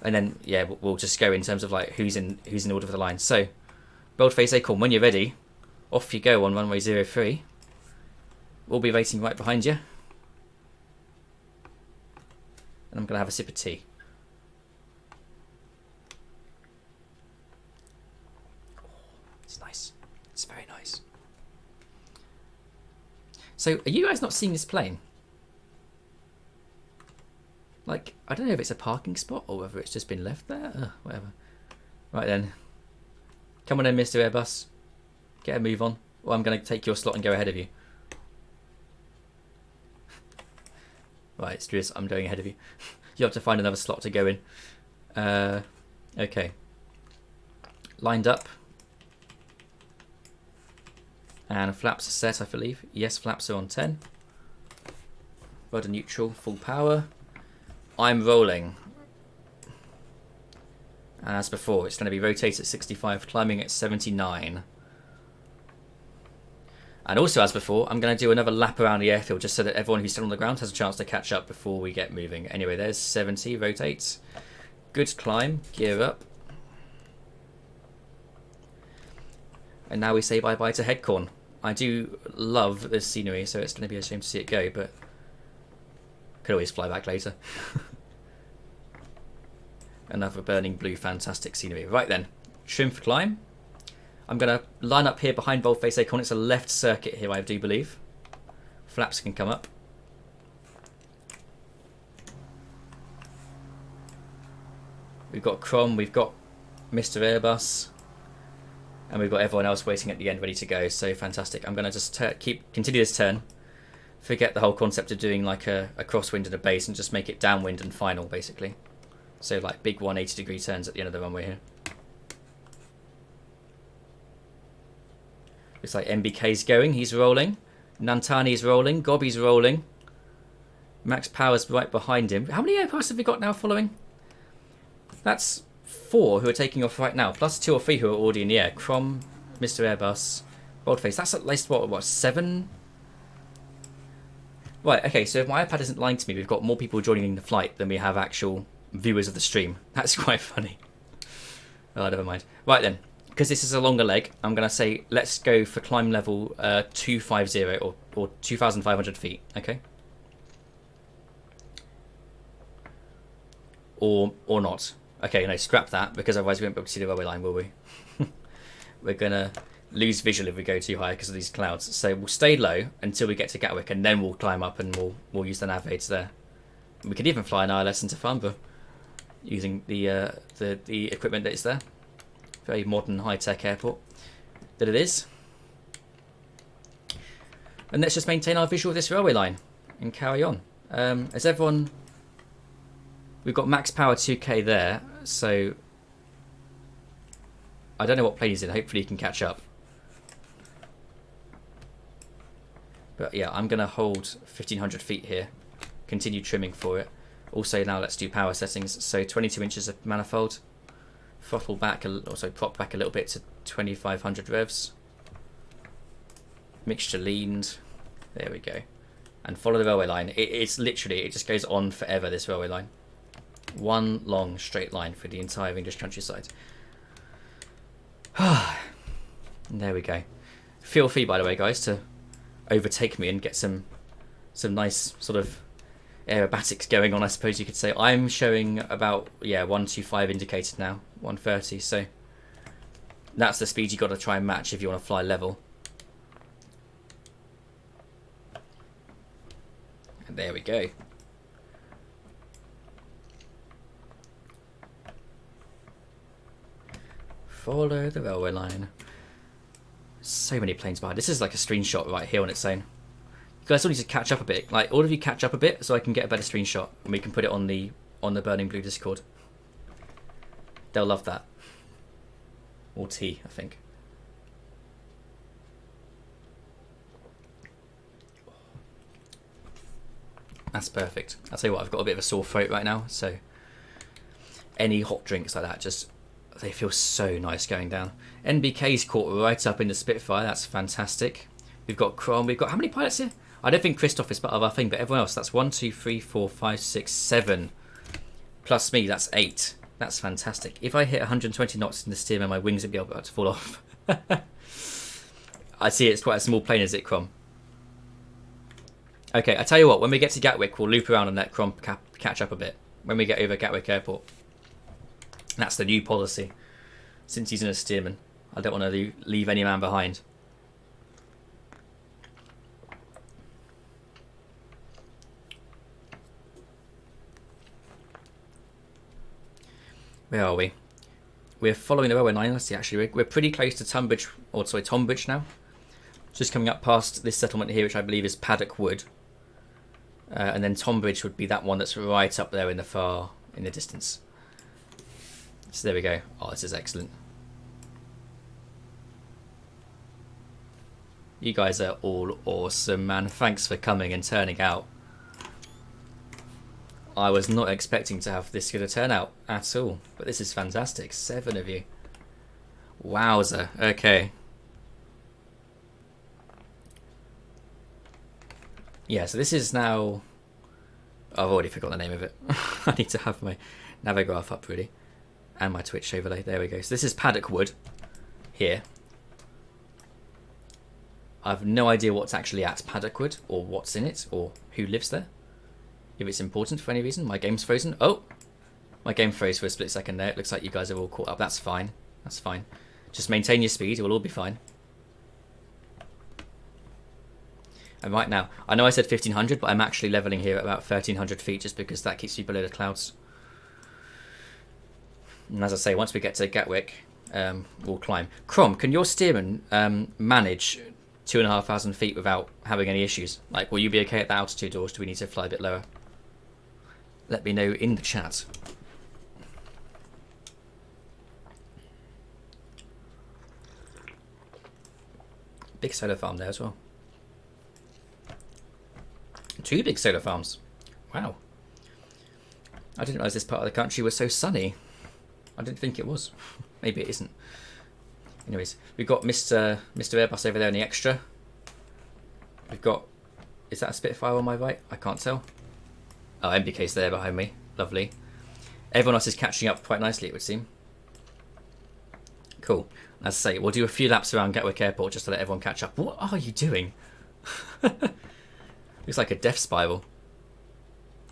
and then, yeah, we'll just go in terms of like who's in order for the line. So, Boldface Acorn, when you're ready, off you go on runway 03. We'll be waiting right behind you. And I'm going to have a sip of tea. It's nice. It's very nice. So, are you guys not seeing this plane? Like, I don't know if it's a parking spot or whether it's just been left there. Whatever. Right then. Come on in, Mr. Airbus. Get a move on. Or I'm going to take your slot and go ahead of you. Right, Stuart, I'm going ahead of you. You have to find another slot to go in. Okay. Lined up. And flaps are set, I believe. Yes, flaps are on 10. Rudder neutral, full power. I'm rolling. And as before, it's going to be rotated at 65, climbing at 79. And also, as before, I'm going to do another lap around the airfield just so that everyone who's still on the ground has a chance to catch up before we get moving. Anyway, there's 70, rotates. Good climb, gear up. And now we say bye-bye to Headcorn. I do love this scenery, so it's going to be a shame to see it go, but could always fly back later. Another burning blue, fantastic scenery. Right then, trim for climb. I'm going to line up here behind Boldface Acorn. It's a left circuit here, I do believe. Flaps can come up. We've got Crom, we've got Mr. Airbus, and we've got everyone else waiting at the end ready to go. So fantastic. I'm going to just continue this turn. Forget the whole concept of doing like a crosswind and a base and just make it downwind and final, basically. So like big 180-degree turns at the end of the runway here. Looks like MBK's going. He's rolling. Nantani's rolling. Gobby's rolling. Max Power's right behind him. How many aircraft have we got now following? That's 4 who are taking off right now, plus 2 or 3 who are already in the air. Crom, Mr. Airbus, Boldface. That's at least, what, 7? Right, okay, so if my iPad isn't lying to me, we've got more people joining the flight than we have actual viewers of the stream. That's quite funny. Oh, never mind. Right then. Because this is a longer leg, I'm going to say let's go for climb level 250 or 2,500 feet, okay? Or not. Okay, no, scrap that, because otherwise we won't be able to see the railway line, will we? We're going to lose visual if we go too high because of these clouds. So we'll stay low until we get to Gatwick, and then we'll climb up and we'll use the nav aids there. We could even fly an ILS into Farnborough. using the equipment that is there. Very modern, high-tech airport that it is. And let's just maintain our visual of this railway line and carry on. As everyone, we've got max power 2K there, so I don't know what plane he's in. Hopefully he can catch up. But yeah, I'm going to hold 1500 feet here. Continue trimming for it. Also now let's do power settings. So 22 inches of manifold. Throttle back, also prop back a little bit to 2500 revs. Mixture leaned. There we go. And follow the railway line. It's literally, it just goes on forever, this railway line. One long straight line for the entire English countryside. There we go. Feel free, by the way, guys, to overtake me and get some nice sort of aerobatics going on, I suppose you could say. I'm showing about 125 indicated now, 130, so that's the speed you got to try and match if you want to fly level. And there we go. Follow the railway line. So many planes behind. This is like a screenshot right here on its own. You guys all need to catch up a bit. Like, all of you catch up a bit so I can get a better screenshot and we can put it on the Burning Blue Discord. They'll love that. Or T, I think. That's perfect. I'll tell you what, I've got a bit of a sore throat right now, so any hot drinks like that, just they feel so nice going down. NBK's caught right up in the Spitfire. That's fantastic. We've got Crom. We've got how many pilots here? I don't think Christoph is part of our thing, but everyone else. That's 1, 2, 3, 4, 5, 6, 7. Plus me, that's 8. That's fantastic. If I hit 120 knots in the steerman, my wings would be about to fall off. I see it's quite a small plane, is it, Crom? Okay, I tell you what. When we get to Gatwick, we'll loop around and let Crom catch up a bit. When we get over Gatwick Airport. That's the new policy. Since he's in a steerman, I don't want to leave any man behind. Where are we? We're following the railway line. Let's see, actually, we're pretty close to Tonbridge now. Just coming up past this settlement here, which I believe is Paddock Wood. And then Tonbridge would be that one that's right up there in the distance. So there we go. Oh, this is excellent. You guys are all awesome, man. Thanks for coming and turning out. I was not expecting to have this good a turnout at all, but this is fantastic. 7 of you. Wowza. Okay. Yeah, so this is now... I've already forgotten the name of it. I need to have my Navigraph up, really. And my Twitch overlay. There we go. So this is Paddock Wood. Here. I have no idea what's actually at Paddock Wood, or what's in it, or who lives there. If it's important for any reason. My game's frozen. Oh! My game froze for a split second there. It looks like you guys are all caught up. That's fine. That's fine. Just maintain your speed. It will all be fine. And right now, I know I said 1500, but I'm actually levelling here at about 1300 feet just because that keeps me below the clouds. And as I say, once we get to Gatwick, we'll climb. Crom, can your steerman manage 2,500 feet without having any issues? Like, will you be okay at that altitude, or do we need to fly a bit lower? Let me know in the chat. Big solar farm there as well. 2 big solar farms. Wow. I didn't realise this part of the country was so sunny. I didn't think it was. Maybe it isn't. Anyways, we've got Mr. Airbus over there in the extra. We've got... Is that a Spitfire on my right? I can't tell. Oh, MBK's there behind me. Lovely. Everyone else is catching up quite nicely, it would seem. Cool. As I say, we'll do a few laps around Gatwick Airport just to let everyone catch up. What are you doing? Looks like a death spiral.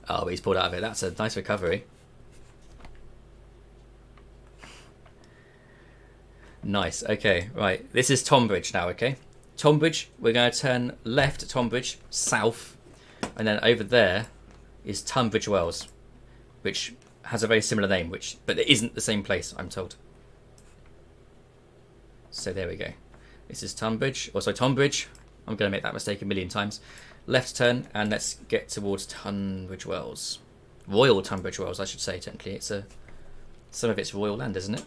Oh, but he's pulled out of it. That's a nice recovery. Nice. Okay, right. This is Tonbridge now, okay? Tonbridge, we're going to turn left at Tonbridge, south, and then over there is Tunbridge Wells, which has a very similar name, but it isn't the same place, I'm told. So there we go. This is Tunbridge, or sorry, Tonbridge. I'm going to make that mistake a million times. Left turn, and let's get towards Tunbridge Wells. Royal Tunbridge Wells, I should say, technically. It's some of it's royal land, isn't it?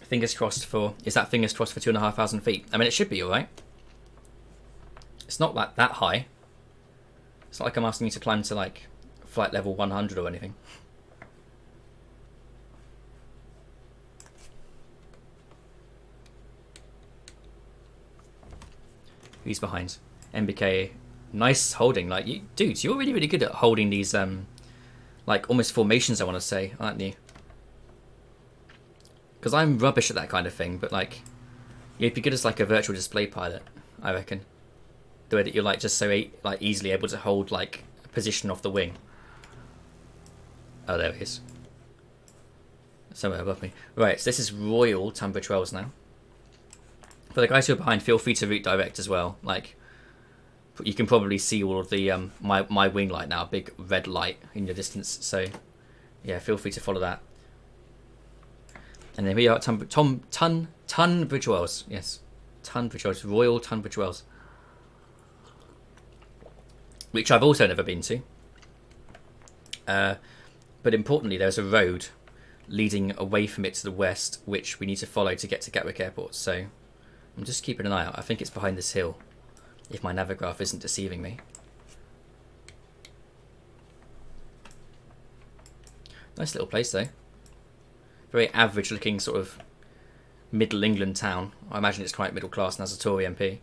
Fingers crossed for... Is that fingers crossed for 2,500 feet? I mean, it should be alright. It's not like that high. It's not like I'm asking you to climb to like flight level 100 or anything. Who's behind? MBK. Nice holding. Like, dudes, you're really, really good at holding these, like, almost formations, I want to say, aren't you? Because I'm rubbish at that kind of thing, but, like, you'd be good as, like, a virtual display pilot, I reckon. The way that you're, like, just so, like, easily able to hold, like, a position off the wing. Oh, there he is. Somewhere above me. Right, so this is Royal Tunbridge Wells now. For the guys who are behind, feel free to route direct as well. Like, you can probably see all of the my wing light now, big red light in your distance. So, yeah, feel free to follow that. And then we are at Tunbridge Wells. Yes, Tunbridge Wells, Royal Tunbridge Wells, which I've also never been to. But importantly, there's a road leading away from it to the west, which we need to follow to get to Gatwick Airport. So I'm just keeping an eye out. I think it's behind this hill, if my navigraph isn't deceiving me. Nice little place though. Very average looking sort of middle England town. I imagine it's quite middle class and has a Tory MP.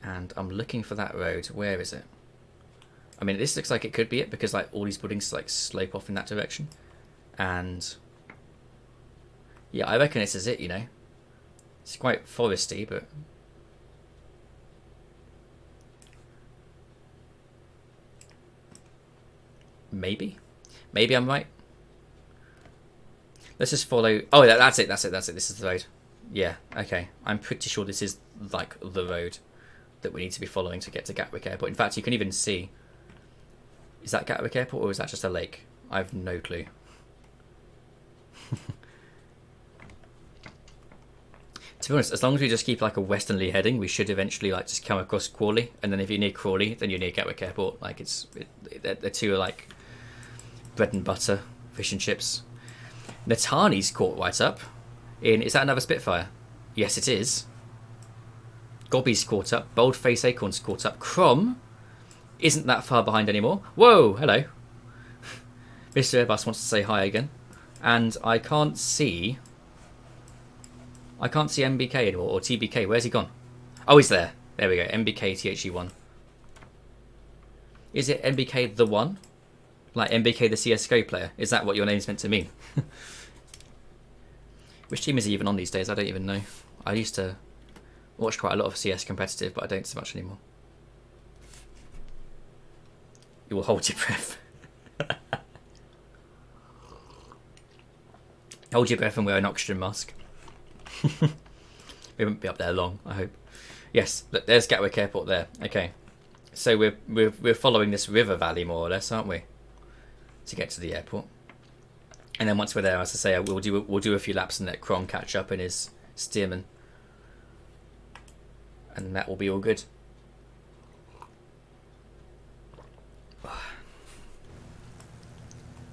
And I'm looking for that road. Where is it? I mean, this looks like it could be it because like all these buildings like slope off in that direction. And yeah, I reckon this is it, you know. It's quite foresty, but maybe I'm right. Let's just follow. Oh, that's it. This is the road. Yeah, okay. I'm pretty sure this is like the road that we need to be following to get to Gatwick Airport. In fact, you can even see. Is that Gatwick Airport or is that just a lake? I have no clue. To be honest, as long as we just keep like a westernly heading, we should eventually like just come across Crawley, and then if you're near Crawley, then you're near Gatwick Airport. Like the two are like bread and butter, fish and chips. Natani's caught right up. Is that another Spitfire? Yes, it is. Gobby's caught up. Boldface Acorn's caught up. Crom isn't that far behind anymore. Whoa, hello. Mr. Airbus wants to say hi again, and I can't see MBK anymore, or TBK. Where's he gone? Oh, he's there. There we go. MBK THE1. Is it MBK the one? Like MBK the CSGO player? Is that what your name's meant to mean? Which team is he even on these days? I don't even know. I used to watch quite a lot of CS competitive, but I don't so much anymore. You will hold your breath. Hold your breath and wear an oxygen mask. We won't be up there long, I hope. Yes, look, there's Gatwick Airport there. Okay, so we're following this river valley more or less, aren't we, to get to the airport? And then once we're there, as I say, we'll do a few laps and let Crom catch up in his Stearman, and that will be all good.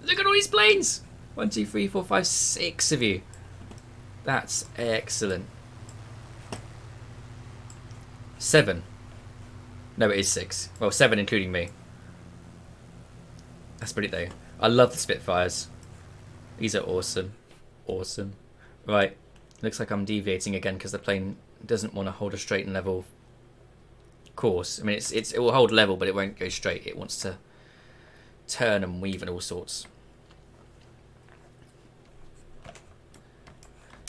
Look at all these planes! 1, 2, 3, 4, 5, 6 of you. That's excellent. 7. No, it is 6. Well, 7 including me. That's brilliant though. I love the Spitfires. These are awesome. Awesome. Right. Looks like I'm deviating again because the plane doesn't want to hold a straight and level course. I mean, it will hold level, but it won't go straight. It wants to turn and weave and all sorts.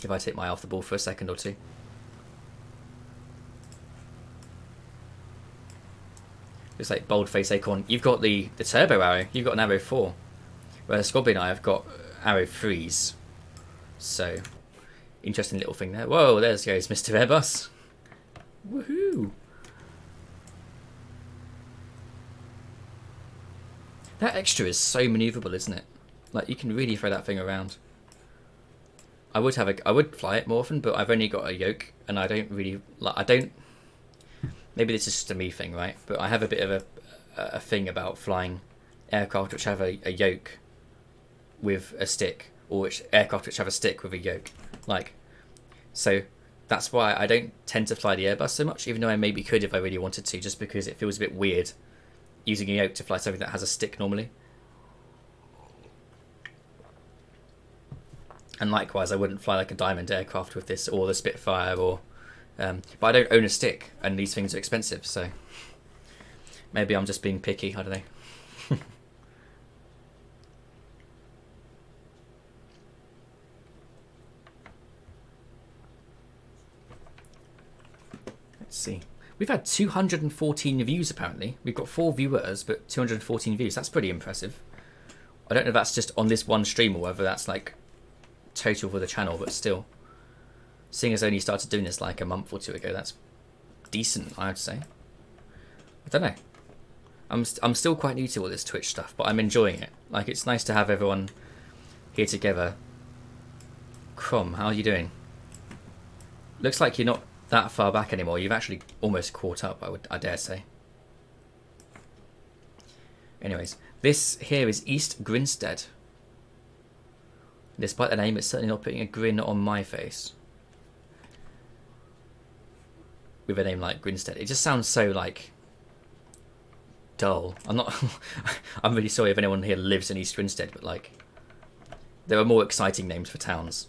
If I take my eye off the ball for a second or two. Looks like Boldface Acorn. You've got the turbo arrow. You've got an arrow 4. Whereas Scobby and I have got arrow 3s. So Interesting little thing there. Whoa, there goes Mr. Airbus. Woohoo! That extra is so manoeuvrable, isn't it? Like, you can really throw that thing around. I would fly it more often, but I've only got a yoke, and I don't really maybe this is just a me thing, right? But I have a bit of a thing about flying aircraft which have a yoke with a stick, or aircraft which have a stick with a yoke. Like, so that's why I don't tend to fly the Airbus so much, even though I maybe could if I really wanted to, just because it feels a bit weird using a yoke to fly something that has a stick normally. And likewise, I wouldn't fly like a Diamond aircraft with this, or the Spitfire, or but I don't own a stick, and these things are expensive, so maybe I'm just being picky, I don't know. Let's see. We've had 214 views apparently. We've got 4 viewers, but 214 views. That's pretty impressive. I don't know if that's just on this one stream or whether that's like total for the channel, but still. Seeing as I only started doing this like a month or 2 ago, that's decent, I would say. I don't know. I'm still quite new to all this Twitch stuff, but I'm enjoying it. Like, it's nice to have everyone here together. Crom, how are you doing? Looks like you're not that far back anymore. You've actually almost caught up, I dare say. Anyways, this here is East Grinstead. Despite the name, it's certainly not putting a grin on my face. With a name like Grinstead, it just sounds so like dull. I'm really sorry if anyone here lives in East Grinstead, but like, there are more exciting names for towns.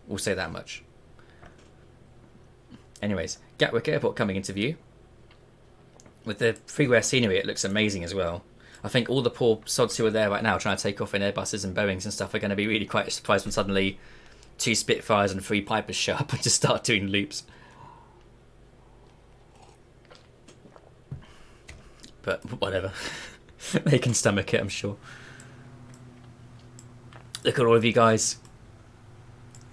We'll say that much. Anyways, Gatwick Airport coming into view. With the freeware scenery, it looks amazing as well. I think all the poor sods who are there right now trying to take off in Airbuses and Boeings and stuff are going to be really quite surprised when suddenly 2 Spitfires and 3 Pipers show up and just start doing loops. But whatever. They can stomach it, I'm sure. Look at all of you guys.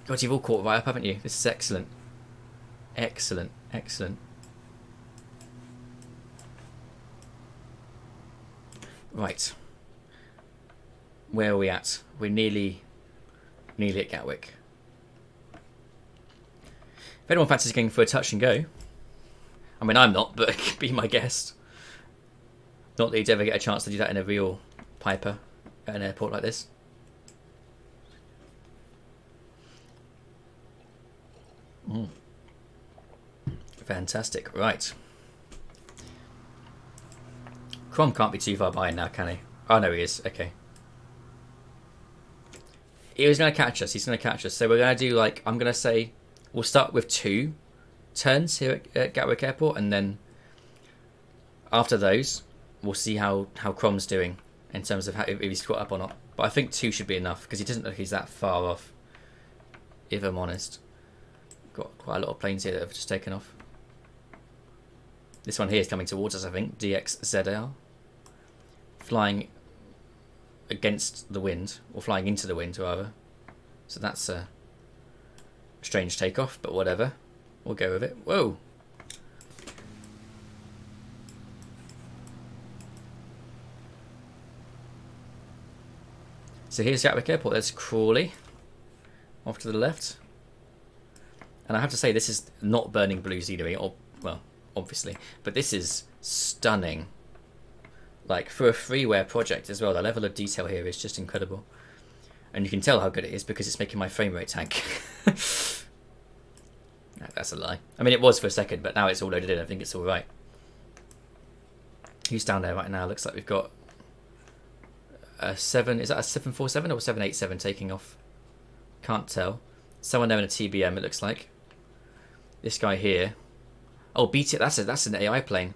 God, you've all caught right up, haven't you? This is excellent. Excellent, excellent. Right. Where are we at? We're nearly at Gatwick. If anyone fancies going for a touch and go, I mean, I'm not, but be my guest. Not that you'd ever get a chance to do that in a real Piper at an airport like this. Fantastic. Right. Crom can't be too far behind now, can he? Oh, no, he is. Okay. He was going to catch us. He's going to catch us. So we're going to do, like, I'm going to say, we'll start with 2 turns here at Gatwick Airport, and then after those, we'll see how Crom's doing in terms of if he's caught up or not. But I think 2 should be enough, because he doesn't look like he's that far off, if I'm honest. Got quite a lot of planes here that have just taken off. This one here is coming towards us, I think. DXZR. Flying against the wind, or flying into the wind, rather. So that's a strange takeoff, but whatever. We'll go with it. Whoa! So here's Gatwick Airport. There's Crawley. Off to the left. And I have to say, this is not burning blue scenery, or, well, obviously, but this is stunning. Like, for a freeware project as well, the level of detail here is just incredible. And you can tell how good it is because it's making my frame rate tank. No, that's a lie. I mean, it was for a second, but now it's all loaded in. I think it's all right. Who's down there right now? Looks like we've got a 7... Is that a 747 or a 787 taking off? Can't tell. Someone there in a TBM, it looks like. This guy here. Oh, BT. That's an AI plane.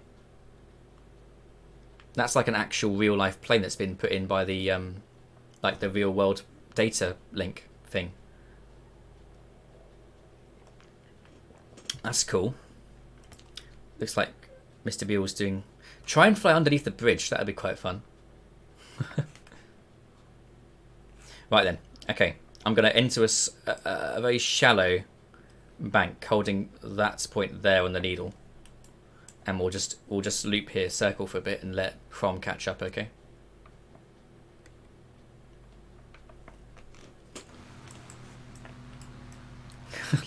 That's like an actual real life plane that's been put in by the like the real world data link thing. That's cool. Looks like Mr. Beale's doing. Try and fly underneath the bridge. That'd be quite fun. Right then. Okay. I'm going to enter a very shallow bank, holding that point there on the needle, and we'll just loop here, circle for a bit, and let Crom catch up. Okay.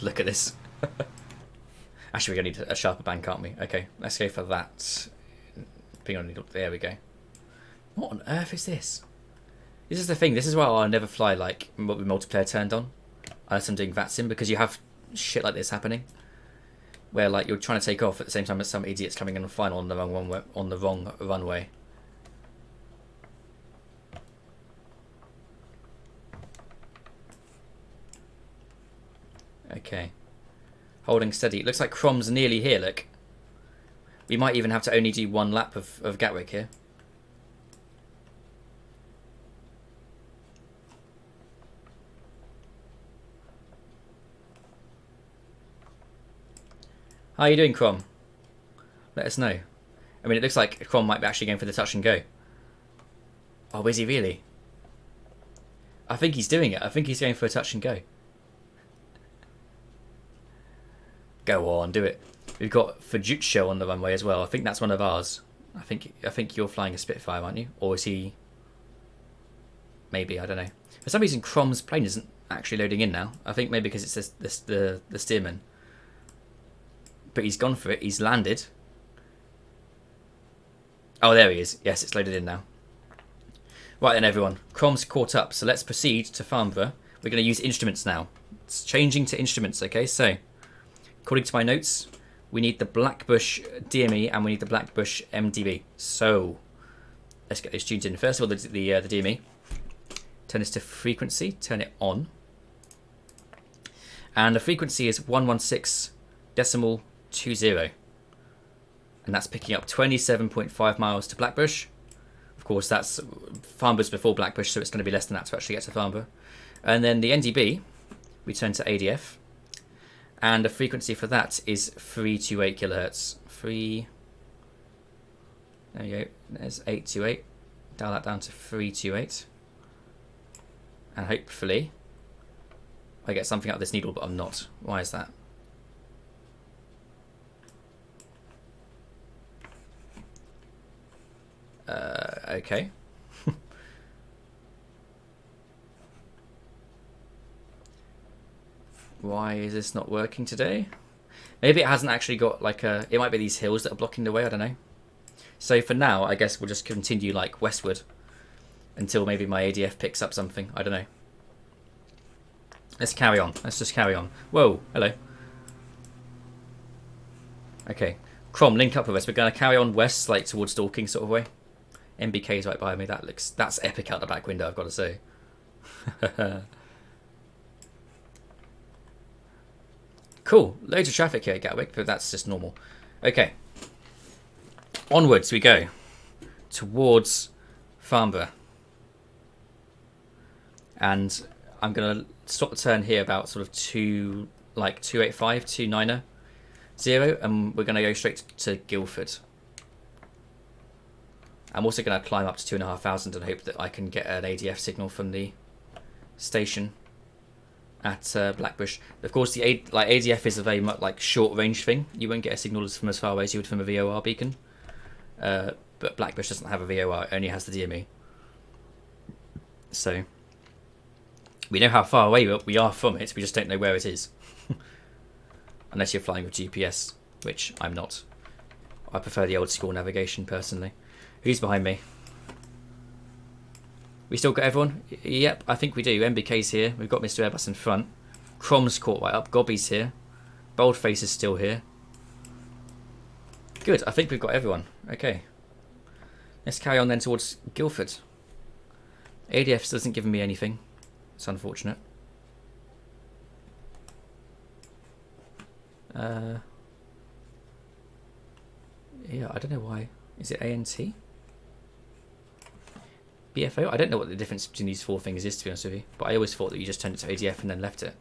Look at this. Actually, we're gonna need a sharper bank, aren't we? Okay, let's go for that. Being on needle. There we go. What on earth is this? This is the thing. This is why I'll never fly like with multiplayer turned on, unless I'm doing VATSIM, because you have shit like this happening, where like you're trying to take off at the same time as some idiots coming in and flying on the wrong runway. Okay, holding steady. It looks like Crom's nearly here. Look, we might even have to only do one lap of Gatwick here. How are you doing, Crom? Let us know. I mean, it looks like Crom might be actually going for the touch and go. Oh, is he really? I think he's doing it. I think he's going for a touch and go. Go on, do it. We've got Fujitsu on the runway as well. I think that's one of ours. I think you're flying a Spitfire, aren't you? Or is he? Maybe, I don't know. For some reason, Crom's plane isn't actually loading in now. I think maybe because it's the steerman. But he's gone for it. He's landed. Oh, there he is. Yes, it's loaded in now. Right then, everyone. Crom's caught up. So let's proceed to Farnborough. We're going to use instruments now. It's changing to instruments, okay? So, according to my notes, we need the Blackbush DME and we need the Blackbush MDB. So, let's get those tuned in. First of all, the DME. Turn this to frequency. Turn it on. And the frequency is 116.20. And that's picking up 27.5 miles to Blackbush. Of course, that's Farnborough's before Blackbush, so it's going to be less than that to actually get to Farnborough. And then the NDB, we turn to ADF. And the frequency for that is 328 kilohertz. There we go. There's 828. Dial that down to 328. And hopefully I get something out of this needle, but I'm not. Why is that? Okay. Why is this not working today? Maybe it hasn't actually got like a... It might be these hills that are blocking the way, I don't know. So for now, I guess we'll just continue like westward until maybe my ADF picks up something. I don't know. Let's carry on. Let's just carry on. Whoa, hello. Okay. Crom, link up with us. We're going to carry on west, like towards Dorking sort of way. MBK is right behind me. That's epic out the back window, I've got to say. Cool. Loads of traffic here at Gatwick, but that's just normal. Okay. Onwards we go. Towards Farnborough. And I'm going to stop the turn here about sort of 285, 290, and we're going to go straight to Guildford. I'm also going to climb up to 2,500 and hope that I can get an ADF signal from the station at Blackbush. Of course, the ADF is a very much like short range thing. You won't get a signal from as far away as you would from a VOR beacon. But Blackbush doesn't have a VOR; it only has the DME. So we know how far away we are from it. We just don't know where it is, unless you're flying with GPS, which I'm not. I prefer the old school navigation personally. Who's behind me? We still got everyone? Yep, I think we do. MBK's here. We've got Mr. Airbus in front. Crom's caught right up. Gobby's here. Boldface is still here. Good, I think we've got everyone. Okay. Let's carry on then towards Guildford. ADF doesn't give me anything. It's unfortunate. Yeah, I don't know why. Is it ANT? BFO? I don't know what the difference between these four things is, to be honest with you. But I always thought that you just turned it to ADF and then left it.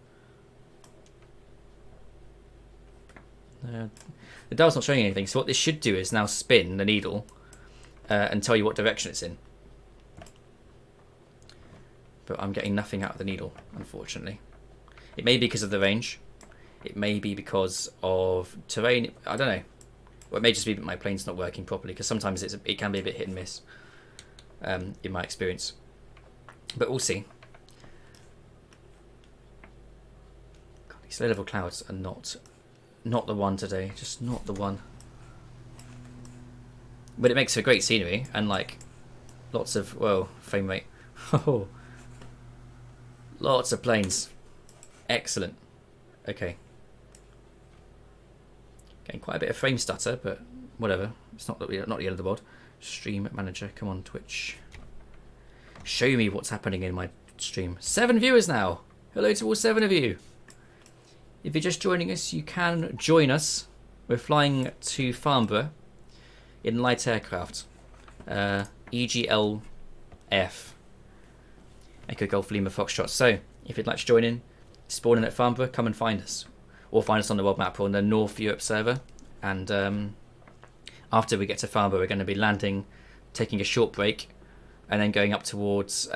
The dial's not showing anything, so what this should do is now spin the needle and tell you what direction it's in. But I'm getting nothing out of the needle, unfortunately. It may be because of the range. It may be because of terrain. I don't know. Or it may just be that my plane's not working properly, because sometimes it can be a bit hit and miss, in my experience. But we'll see. God, these low-level clouds are not the one today. Just not the one. But it makes for great scenery and like lots of, whoa, frame rate. Oh, lots of planes. Excellent. Okay. Getting quite a bit of frame stutter, but whatever. It's not the end of the world. Stream manager, come on, Twitch. Show me what's happening in my stream. 7 viewers now. Hello to all 7 of you. If you're just joining us, you can join us. We're flying to Farnborough in light aircraft. EGLF. Echo Golf Lima Foxtrot. So, if you'd like to join in, spawn in at Farnborough, come and find us. Or find us on the world map or on the North Europe server. And after we get to Farnborough, we're going to be landing, taking a short break, and then going up towards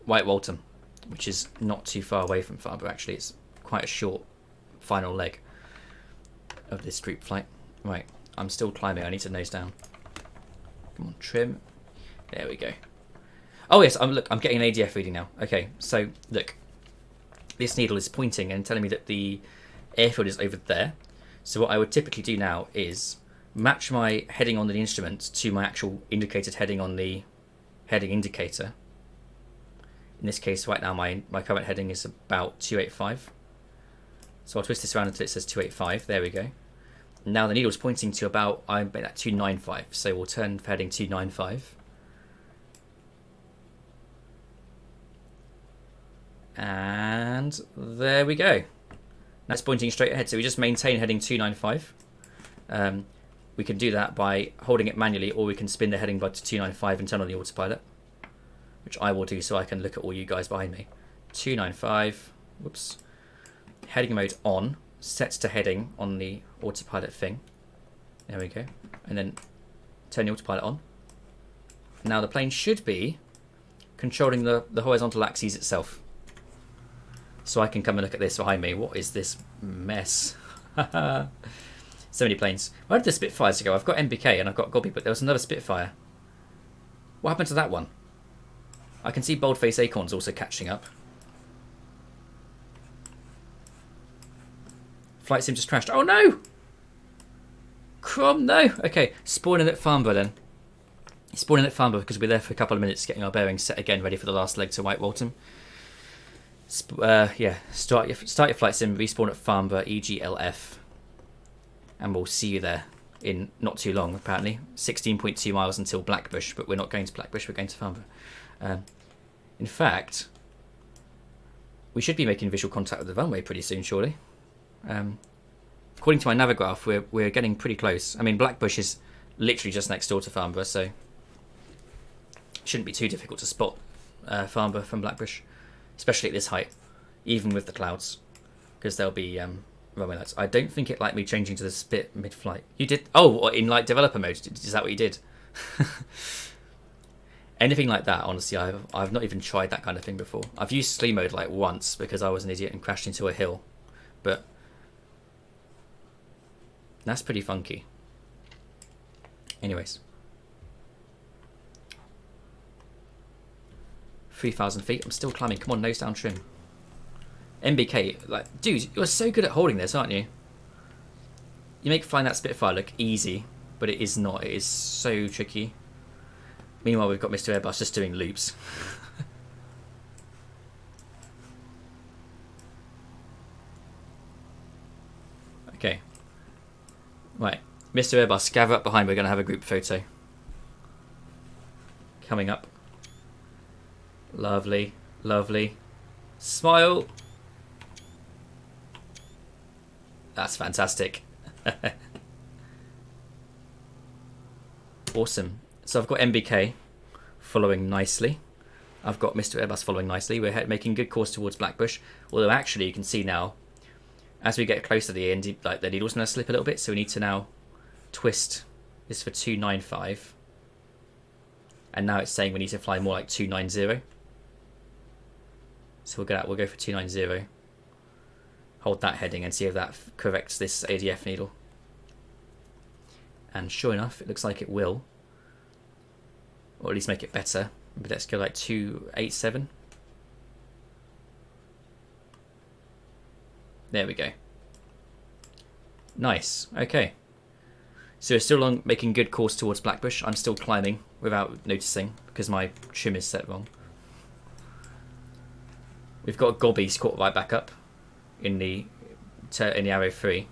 White Waltham, which is not too far away from Farnborough, actually. It's quite a short final leg of this group flight. Right, I'm still climbing. I need to nose down. Come on, trim. There we go. Oh, yes, look, I'm getting an ADF reading now. Okay, so, look. This needle is pointing and telling me that the airfield is over there. So what I would typically do now is match my heading on the instrument to my actual indicated heading on the heading indicator. In this case, right now, my current heading is about 285. So I'll twist this around until it says 285. There we go. Now the needle is pointing to about, I bet that 295. So we'll turn for heading 295. And there we go. Now it's pointing straight ahead. So we just maintain heading 295. We can do that by holding it manually, or we can spin the heading bud to 295 and turn on the autopilot, which I will do so I can look at all you guys behind me. 295. Whoops. Heading mode on. Set to heading on the autopilot thing. There we go. And then turn the autopilot on. Now the plane should be controlling the horizontal axis itself. So I can come and look at this behind me. What is this mess? So many planes. Where did the Spitfires go? I've got MBK and I've got Gobby, but there was another Spitfire. What happened to that one? I can see Boldface Acorns also catching up. Flight sim just crashed. Oh no! Crom, no! Okay, spawning at Farnborough then. Spawning at Farnborough because we're there for a couple of minutes getting our bearings set again, ready for the last leg to White Waltham. Yeah, start your flight sim, respawn at Farnborough, EGLF. And we'll see you there in not too long, apparently. 16.2 miles until Blackbush, but we're not going to Blackbush, we're going to Farnborough. In fact, we should be making visual contact with the runway pretty soon, surely. According to my Navigraph, we're getting pretty close. I mean, Blackbush is literally just next door to Farnborough, so it shouldn't be too difficult to spot Farnborough from Blackbush, especially at this height, even with the clouds, because there'll be runway lights. I don't think it liked me changing to the spit mid-flight. You did? Oh, in like developer mode? Is that what you did? Anything like that, honestly, I've not even tried that kind of thing before. I've used sleep mode like once because I was an idiot and crashed into a hill, but that's pretty funky. Anyways. 3,000 feet. I'm still climbing. Come on, nose down trim. MBK, like, dude, you're so good at holding this, aren't you? You make flying that Spitfire look easy, but it is not. It is so tricky. Meanwhile, we've got Mr. Airbus just doing loops. Okay. Right. Mr. Airbus, gather up behind. We're going to have a group photo. Coming up. Lovely. Lovely. Smile. That's fantastic. Awesome. So I've got MBK following nicely. I've got Mr. Airbus following nicely. We're making good course towards Blackbush. Although actually you can see now, as we get closer to the end, like the needle's going to slip a little bit. So we need to now twist this for 295. And now it's saying we need to fly more like 290. So we'll go for 290. hold that heading and see if that corrects this ADF needle. And sure enough, it looks like it will. Or at least make it better. But let's go like 287. There we go. Nice. Okay. So we're still on making good course towards Blackbush. I'm still climbing without noticing because my trim is set wrong. We've got Gobbies caught right back up in the arrow 3.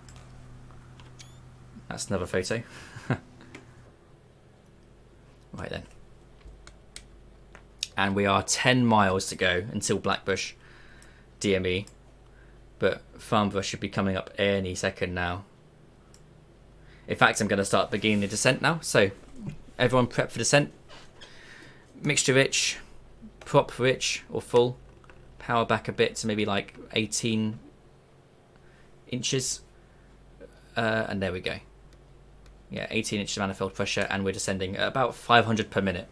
That's another photo. Right then. And we are 10 miles to go until Blackbush DME. But Farnborough should be coming up any second now. In fact, I'm going to start beginning the descent now. So everyone prep for descent. Mixture rich, prop rich or full. Power back a bit to maybe like 18 inches. And there we go. Yeah, 18 inches of manifold pressure, and we're descending at about 500 per minute.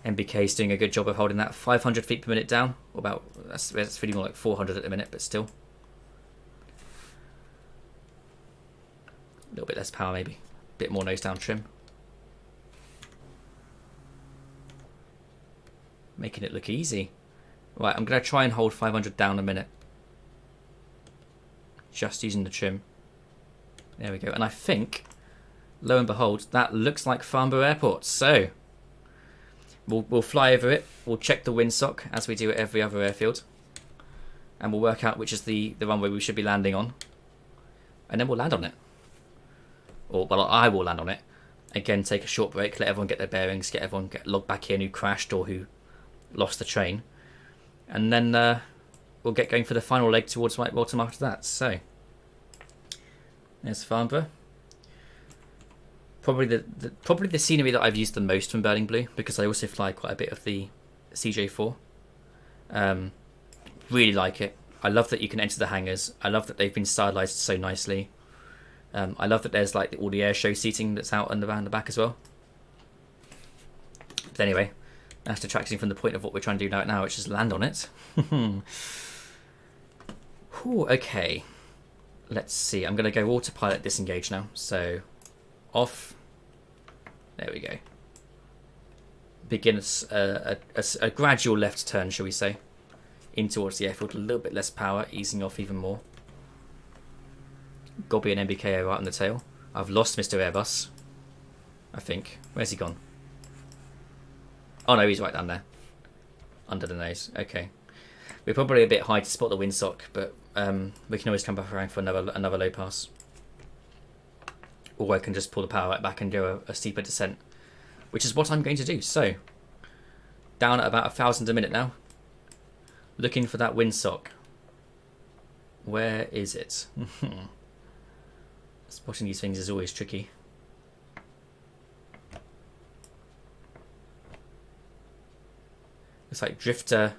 MBK is doing a good job of holding that 500 feet per minute down. Or about that's really more like 400 at the minute, but still. A little bit less power maybe. A bit more nose down trim. Making it look easy. Right, I'm going to try and hold 500 down a minute. Just using the trim. There we go. And I think, lo and behold, that looks like Farnborough Airport. So, we'll fly over it. We'll check the windsock as we do at every other airfield. And we'll work out which is the runway we should be landing on. And then we'll land on it. Or, well, I will land on it. Again, take a short break, let everyone get their bearings, get everyone logged back in who crashed or who lost the train. And then we'll get going for the final leg towards Waltham after that. So, there's Farnborough. Probably the scenery that I've used the most from Burning Blue, because I also fly quite a bit of the CJ4. Really like it. I love that you can enter the hangars. I love that they've been stylized so nicely. I love that there's like all the air show seating that's out and around the back as well. But anyway, that's detracting from the point of what we're trying to do right now, which is land on it. Whew, okay. Let's see. I'm going to go autopilot disengage now. So, off. There we go. Begin a gradual left turn, shall we say, in towards the airfield. A little bit less power, easing off even more. Gobby and MBK are right on the tail. I've lost Mr. Airbus, I think. Where's he gone? Oh no, he's right down there. Under the nose. Okay. We're probably a bit high to spot the windsock, but we can always come back around for another low pass. Or I can just pull the power right back and do a steeper descent, which is what I'm going to do. So, down at about 1,000 a minute now. Looking for that windsock. Where is it? Spotting these things is always tricky. It's like Drifter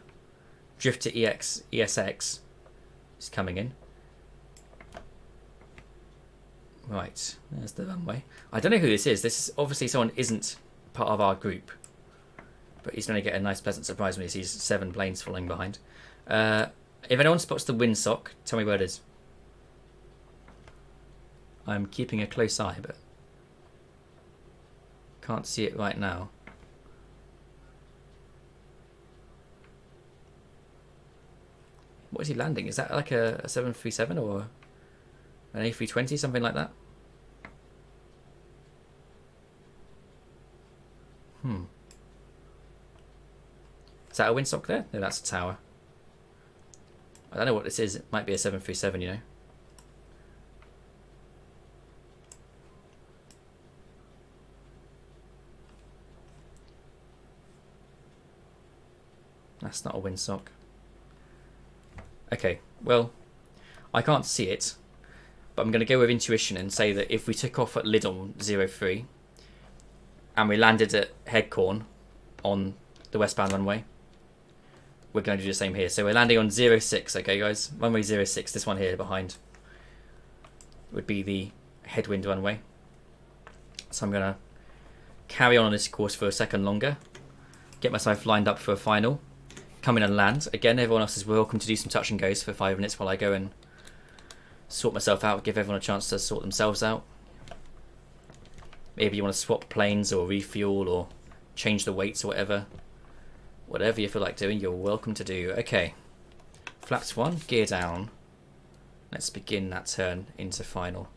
ESX is coming in. Right, there's the runway. I don't know who this is. This is obviously someone isn't part of our group, but he's going to get a nice pleasant surprise when he sees 7 planes following behind. If anyone spots the windsock, tell me where it is. I'm keeping a close eye, but can't see it right now. What is he landing? Is that like a 737 or an A320, something like that? Is that a windsock there? No, that's a tower. I don't know what this is. It might be a 737, you know. That's not a windsock. Okay, well, I can't see it, but I'm going to go with intuition and say that if we took off at Lydd on 03 and we landed at Headcorn on the westbound runway, we're going to do the same here. So we're landing on 06, okay guys? Runway 06, this one here behind, would be the headwind runway. So I'm going to carry on this course for a second longer, get myself lined up for a final, come in and land. Again, everyone else is welcome to do some touch and goes for 5 minutes while I go and sort myself out, give everyone a chance to sort themselves out. Maybe you want to swap planes or refuel or change the weights or whatever. Whatever you feel like doing, you're welcome to do. Okay. Flaps 1, gear down. Let's begin that turn into final.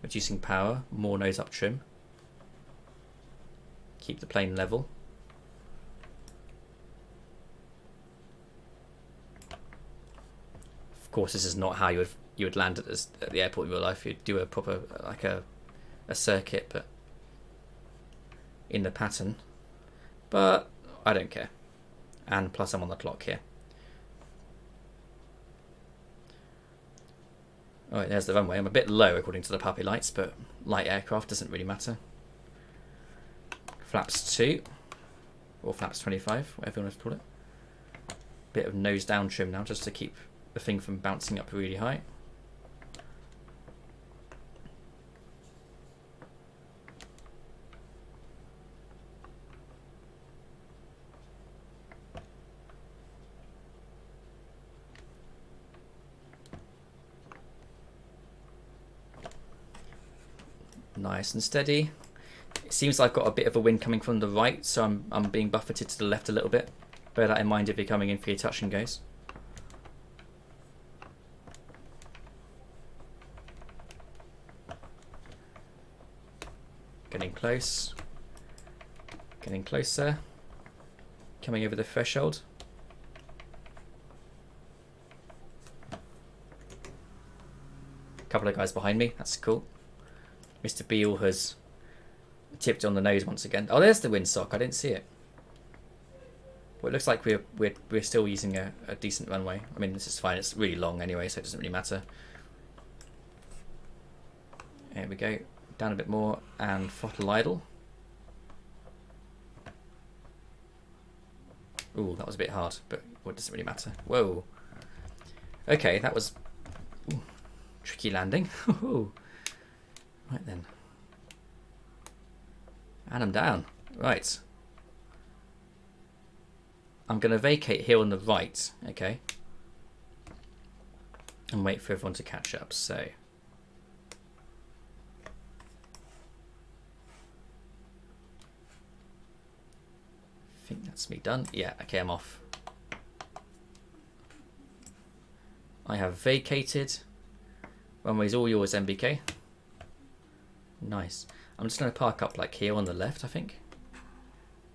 Reducing power, more nose up trim. Keep the plane level. Of course, this is not how you would land at the airport in real life. You'd do a proper like a circuit, but in the pattern. But I don't care. And plus, I'm on the clock here. Alright, there's the runway. I'm a bit low according to the puppy lights, but light aircraft doesn't really matter. Flaps 2, or flaps 25, whatever you want to call it. Bit of nose down trim now, just to keep the thing from bouncing up really high. Nice and steady. It seems like I've got a bit of a wind coming from the right, so I'm being buffeted to the left a little bit. Bear that in mind if you're coming in for your touch and goes. Getting close. Getting closer. Coming over the threshold. A couple of guys behind me, that's cool. Mr. Beale has tipped on the nose once again. Oh, there's the windsock. I didn't see it. Well, it looks like we're still using a decent runway. I mean, this is fine. It's really long anyway, so it doesn't really matter. There we go. Down a bit more and throttle idle. Ooh, that was a bit hard, but it doesn't really matter. Whoa. Okay, that was tricky landing. Right then. And I'm down. Right. I'm going to vacate here on the right, okay? And wait for everyone to catch up, so. I think that's me done. Yeah, okay, I'm off. I have vacated. Runway's all yours, MBK. Nice. I'm just going to park up like here on the left, I think.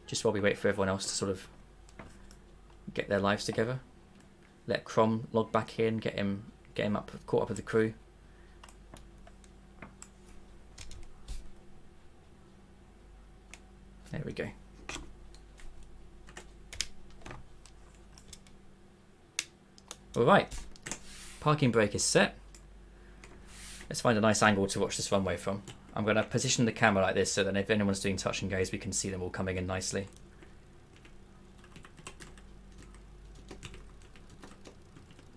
Just while we wait for everyone else to sort of get their lives together. Let Crom log back in, get him up, caught up with the crew. There we go. Alright. Parking brake is set. Let's find a nice angle to watch this runway from. I'm going to position the camera like this so that if anyone's doing touch and goes, we can see them all coming in nicely.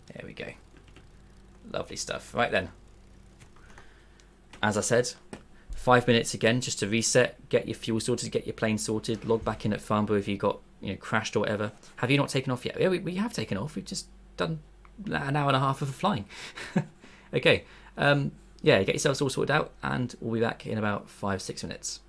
There we go. Lovely stuff. Right then. As I said, 5 minutes again just to reset, get your fuel sorted, get your plane sorted, log back in at Farnborough if you got crashed or whatever. Have you not taken off yet? Yeah, we have taken off. We've just done an hour and a half of flying. Okay. Yeah, get yourselves all sorted out and we'll be back in about 5-6 minutes.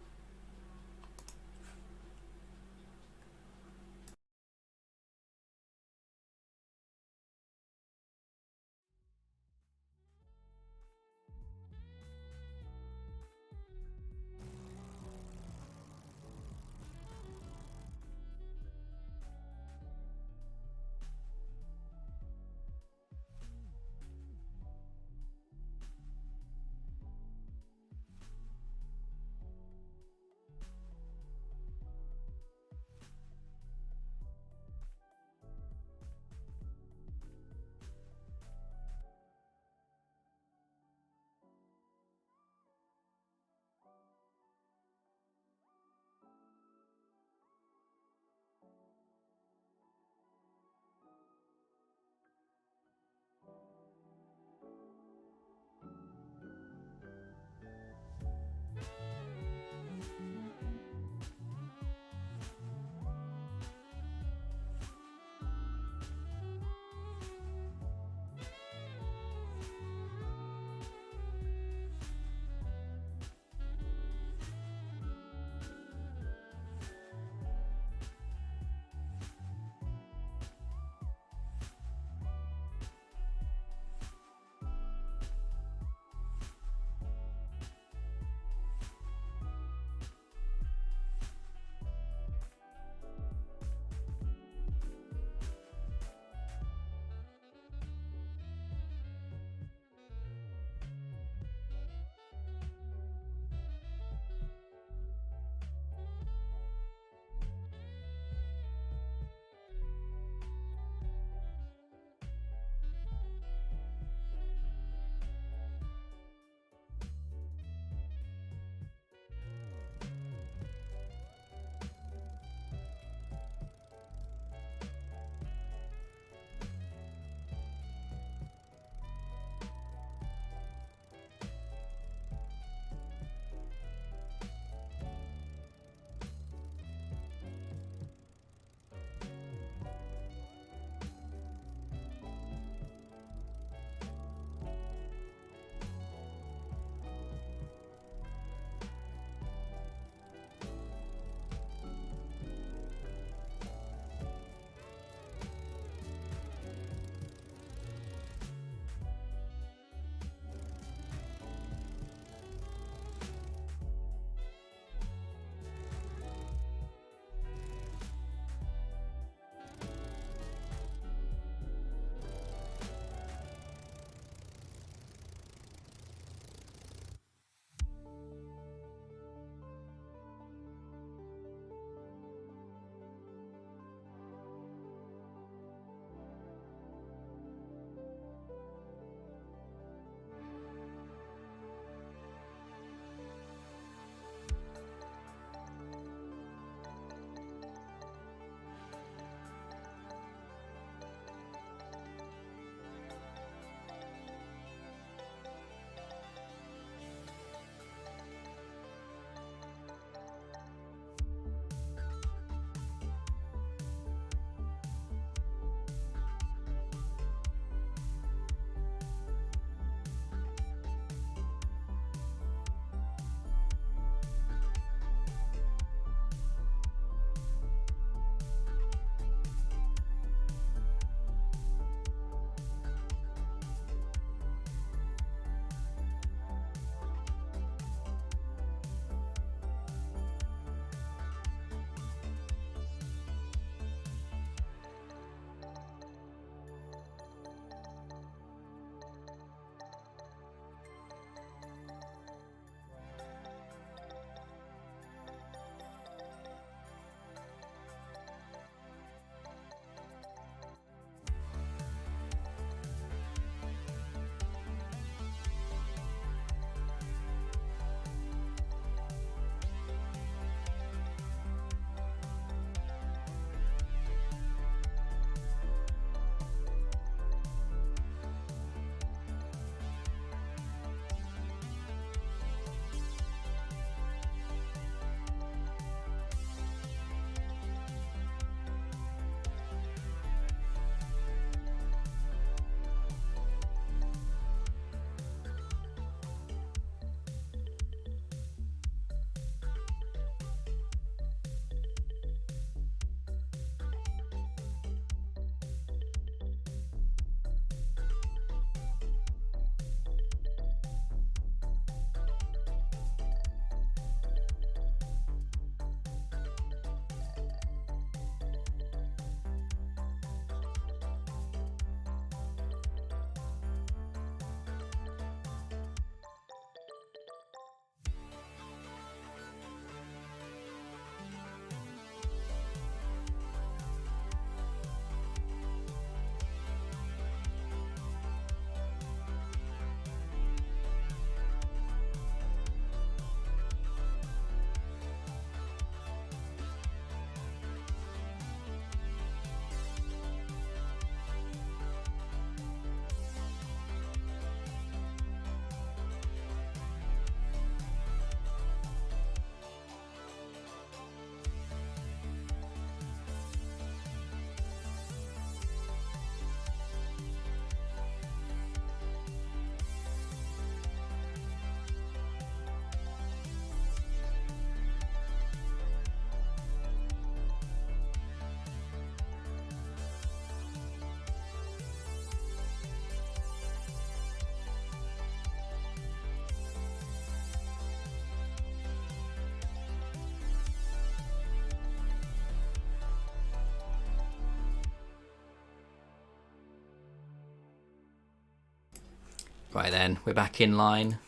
Right then, we're back in line.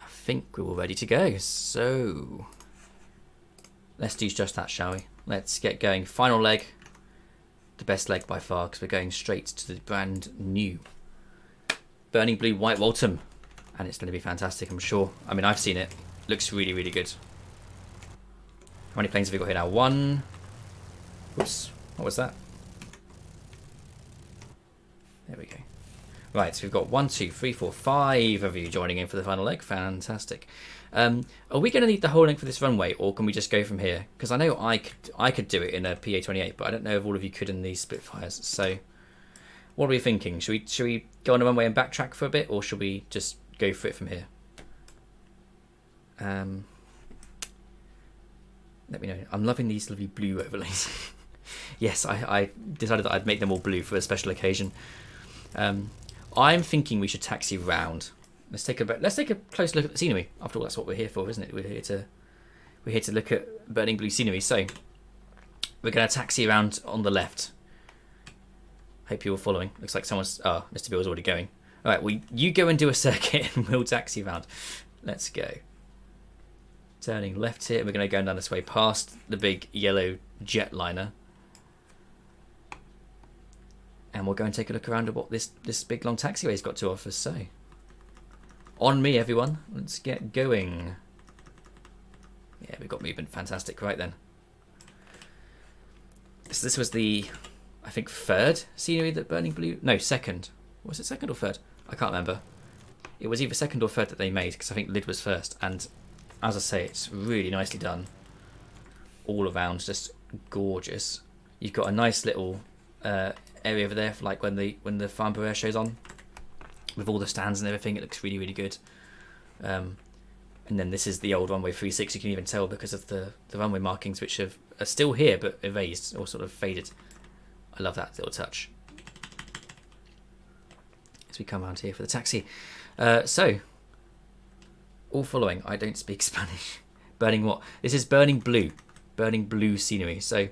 I think we're all ready to go. So let's do just that, shall we? Let's get going. Final leg. The best leg by far, because we're going straight to the brand new Burning Blue White Waltham. And it's going to be fantastic, I'm sure. I mean, I've seen it. Looks really, really good. How many planes have we got here now? One. Oops. What was that? There we go. Right, so we've got 1, 2, 3, 4, 5 of you joining in for the final leg. Fantastic. Are we going to need the whole length for this runway, or can we just go from here? Because I know I could do it in a PA28, but I don't know if all of you could in these Spitfires. So, what are we thinking? Should we go on the runway and backtrack for a bit, or should we just go for it from here? Let me know. I'm loving these lovely blue overlays. Yes, I decided that I'd make them all blue for a special occasion. I'm thinking we should taxi round. Let's take a close look at the scenery. After all, that's what we're here for, isn't it? We're here to look at burning blue scenery. So we're going to taxi around on the left. Hope you're all following. Looks like someone's. Oh, Mr. Bill's already going. All right, well, you go and do a circuit, and we'll taxi around. Let's go. Turning left here. We're going to go down this way past the big yellow jetliner. And we'll go and take a look around at what this big long taxiway's got to offer. So, on me, everyone. Let's get going. Yeah, we've got movement. Fantastic. Right then. So this was the, I think, third scenery that Burning Blue... No, second. Was it second or third? I can't remember. It was either second or third that they made, because I think Lydd was first. And as I say, it's really nicely done. All around, just gorgeous. You've got a nice little... area over there for like when the Farnborough Air Show's on, with all the stands and everything. It looks really, really good. And then this is the old runway 36. You can even tell because of the runway markings, which are still here but erased or sort of faded. I love that little touch. As we come around here for the taxi. So all following. I don't speak Spanish. Burning what? This is Burning Blue. Burning Blue scenery. So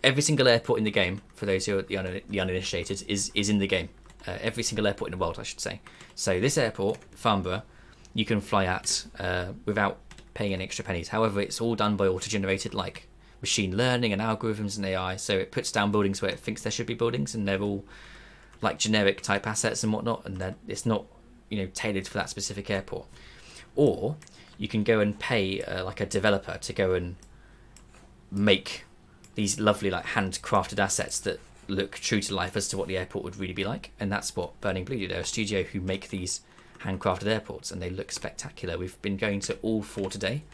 every single airport in the game, for those who are the uninitiated, is in the game. Every single airport in the world, I should say. So this airport, Farnborough, you can fly at without paying any extra pennies. However, it's all done by auto-generated, like machine learning and algorithms and AI. So it puts down buildings where it thinks there should be buildings, and they're all like generic type assets and whatnot, and it's not tailored for that specific airport. Or you can go and pay like a developer to go and make these lovely like handcrafted assets that look true to life as to what the airport would really be like. And that's what Burning Blue do. They're a studio who make these handcrafted airports, and they look spectacular. We've been going to all 4 today.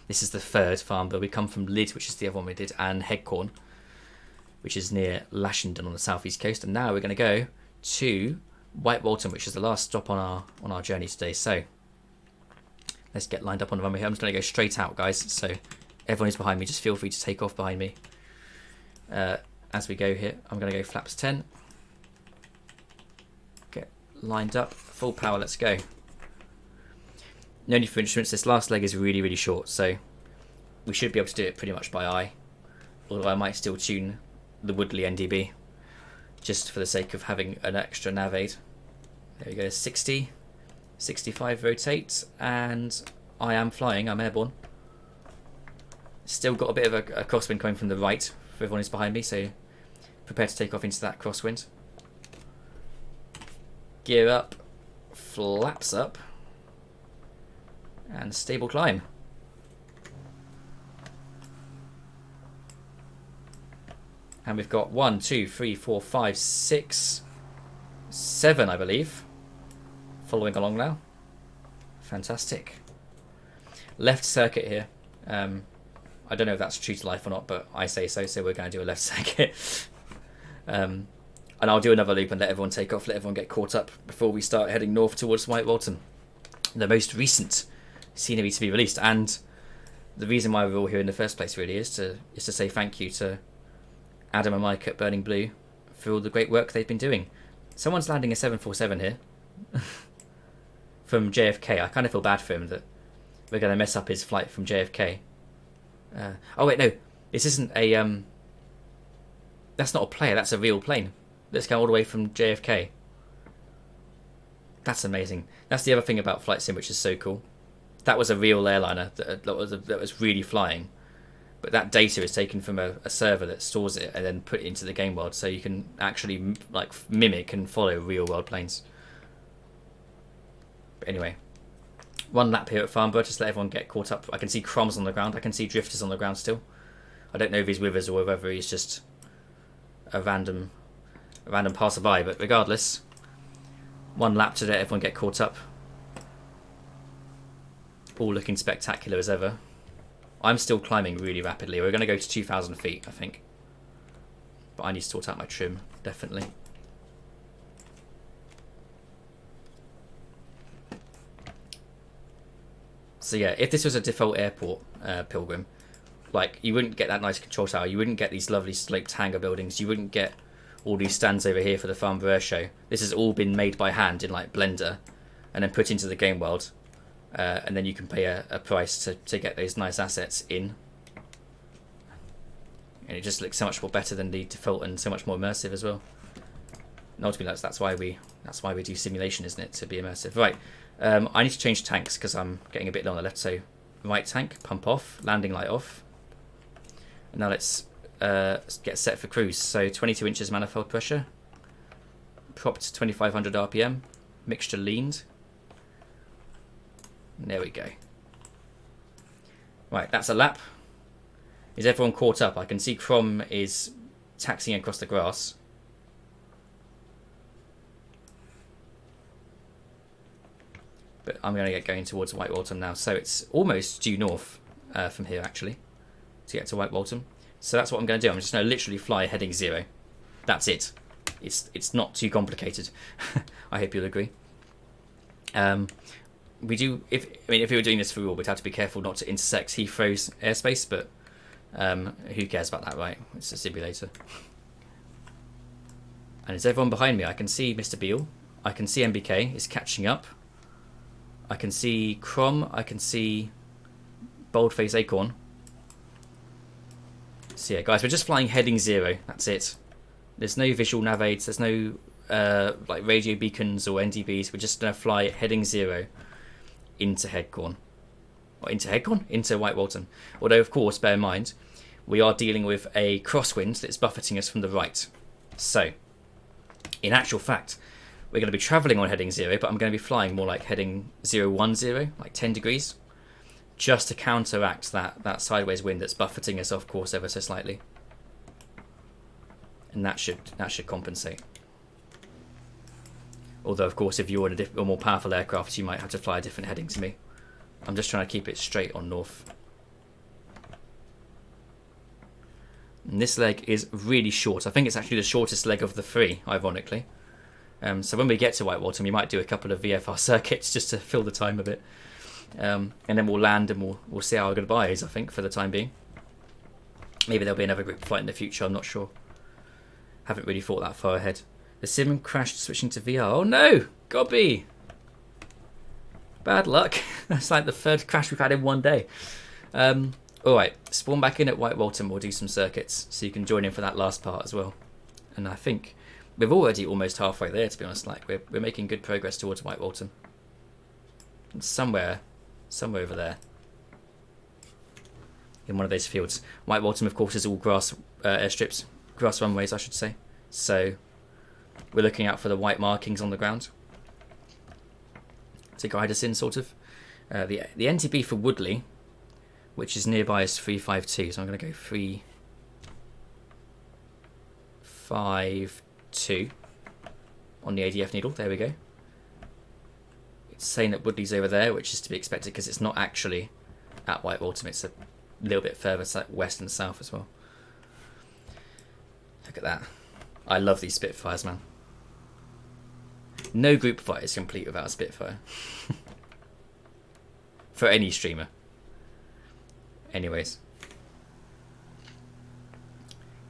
This is the third Farnborough. We come from Lydd, which is the other one we did, and Headcorn, which is near Lashington on the southeast coast. And now we're going to go to White Waltham, which is the last stop on our journey today. So let's get lined up on the runway here. I'm just going to go straight out, guys. So everyone is behind me. Just feel free to take off behind me. As we go here, I'm going to go flaps 10. Get lined up, full power, let's go. No need for instruments. This last leg is really, really short, so we should be able to do it pretty much by eye. Although I might still tune the Woodley NDB, just for the sake of having an extra nav aid. There we go, 60, 65 rotate, and I am flying, I'm airborne. Still got a bit of a crosswind coming from the right, for everyone who's behind me, so prepare to take off into that crosswind. Gear up, flaps up, and stable climb. And we've got 1, 2, 3, 4, 5, 6, 7, I believe, following along now. Fantastic. Left circuit here. I don't know if that's true to life or not, but I say so, so we're going to do a left circuit. And I'll do another loop and let everyone take off, let everyone get caught up before we start heading north towards White Waltham, the most recent scenery to be released. And the reason why we're all here in the first place really is to say thank you to Adam and Mike at Burning Blue for all the great work they've been doing. Someone's landing a 747 here from JFK. I kind of feel bad for him that we're going to mess up his flight from JFK. Oh wait, no, this isn't a that's not a player, that's a real plane. Let's go all the way from JFK. That's amazing. That's the other thing about Flight Sim, which is so cool. That was a real airliner that was really flying. But that data is taken from a server that stores it and then put it into the game world, so you can actually like mimic and follow real world planes. But anyway, one lap here at Farnborough, just let everyone get caught up. I can see Crumbs on the ground. I can see Drifters on the ground still. I don't know if he's with us or whether he's just a random passerby, but regardless, one lap to let everyone get caught up. All looking spectacular as ever. I'm still climbing really rapidly. We're going to go to 2,000 feet, I think. But I need to sort out my trim, definitely. So yeah, if this was a default airport, Pilgrim, like you wouldn't get that nice control tower. You wouldn't get these lovely sloped hangar buildings. You wouldn't get all these stands over here for the Farnborough Air Show. This has all been made by hand in like Blender and then put into the game world. And then you can pay a price to get those nice assets in. And it just looks so much more better than the default and so much more immersive as well. And ultimately that's why we do simulation, isn't it? To be immersive. Right. I need to change tanks because I'm getting a bit low on the left. So right tank, pump off, landing light off. And now let's get set for cruise. So 22 inches manifold pressure. Propped 2500 RPM. Mixture leaned. There we go. Right, that's a lap. Is everyone caught up? I can see Crom is taxiing across the grass. But I'm going to get going towards White Waltham now. So it's almost due north from here, actually, to get to White Waltham. So that's what I'm going to do. I'm just going to literally fly heading 0. That's it. It's not too complicated. I hope you'll agree. We do, if we were doing this for real, we'd have to be careful not to intersect Heathrow's airspace, but who cares about that, right? It's a simulator. And is everyone behind me? I can see Mr. Beale. I can see MBK is catching up. I can see Crom. I can see Boldface Acorn. So yeah, guys, we're just flying heading 0. That's it. There's no visual nav aids. There's no like radio beacons or NDBs. We're just going to fly heading 0. Into Headcorn. Or into Headcorn? Into White Waltham. Although, of course, bear in mind, we are dealing with a crosswind that's buffeting us from the right. So, in actual fact, we're going to be travelling on heading 0, but I'm going to be flying more like heading 010, like 10 degrees, just to counteract that sideways wind that's buffeting us off course ever so slightly. And that should compensate. Although, of course, if you're in a more powerful aircraft, you might have to fly a different heading to me. I'm just trying to keep it straight on north. And this leg is really short. I think it's actually the shortest leg of the 3, ironically. So when we get to White Waltham, we might do a couple of VFR circuits just to fill the time a bit. And then we'll land and we'll say our goodbyes, I think, for the time being. Maybe there'll be another group flight in the future, I'm not sure. Haven't really thought that far ahead. The sim crashed switching to VR. Oh no! Gobby! Bad luck. That's like the 3rd crash we've had in one day. Alright, spawn back in at White Waltham. We'll do some circuits so you can join in for that last part as well. And I think we're already almost halfway there, to be honest. Like we're making good progress towards White Waltham. Somewhere over there. In one of those fields. White Waltham, of course, is all grass airstrips. Grass runways, I should say. So we're looking out for the white markings on the ground to guide us in, sort of. The NTB for Woodley, which is nearby, is 352. So I'm going to go 352 on the ADF needle. There we go. It's saying that Woodley's over there, which is to be expected because it's not actually at White Waltham. It's a little bit further west and south as well. Look at that. I love these Spitfires, man. No group fight is complete without a Spitfire. For any streamer. Anyways.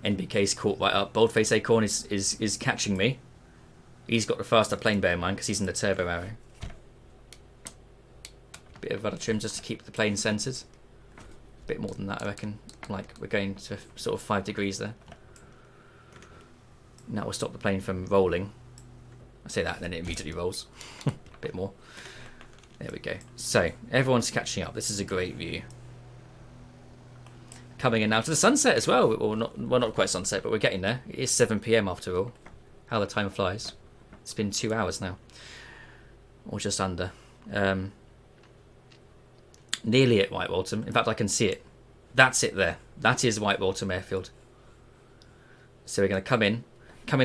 NBK's caught right up. Boldface Acorn is catching me. He's got the faster plane, bear in mind, because he's in the turbo arrow. Bit of rudder trim just to keep the plane centered. Bit more than that, I reckon. Like, we're going to sort of 5 degrees there. That will stop the plane from rolling. I say that and then it immediately rolls. A bit more. There we go. So, everyone's catching up. This is a great view. Coming in now to the sunset as well. Well, not quite sunset, but we're getting there. It is 7 PM after all. How the time flies. It's been 2 hours now. Or just under. Nearly at White Waltham. In fact, I can see it. That's it there. That is White Waltham Airfield. So we're going to come in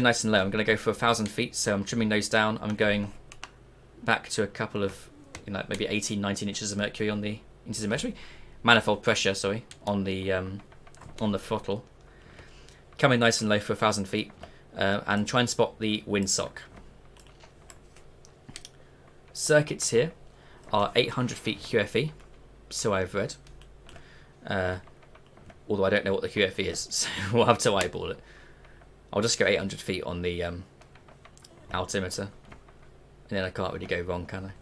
nice and low. I'm going to go for 1,000 feet, so I'm trimming those down. I'm going back to a couple of, maybe 18, 19 inches of mercury on the manifold pressure, sorry, on the throttle. Come in nice and low for 1,000 feet, and try and spot the windsock. Circuits here are 800 feet QFE, so I've read. Although I don't know what the QFE is, so we'll have to eyeball it. I'll just go 800 feet on the altimeter, and then I can't really go wrong, can I?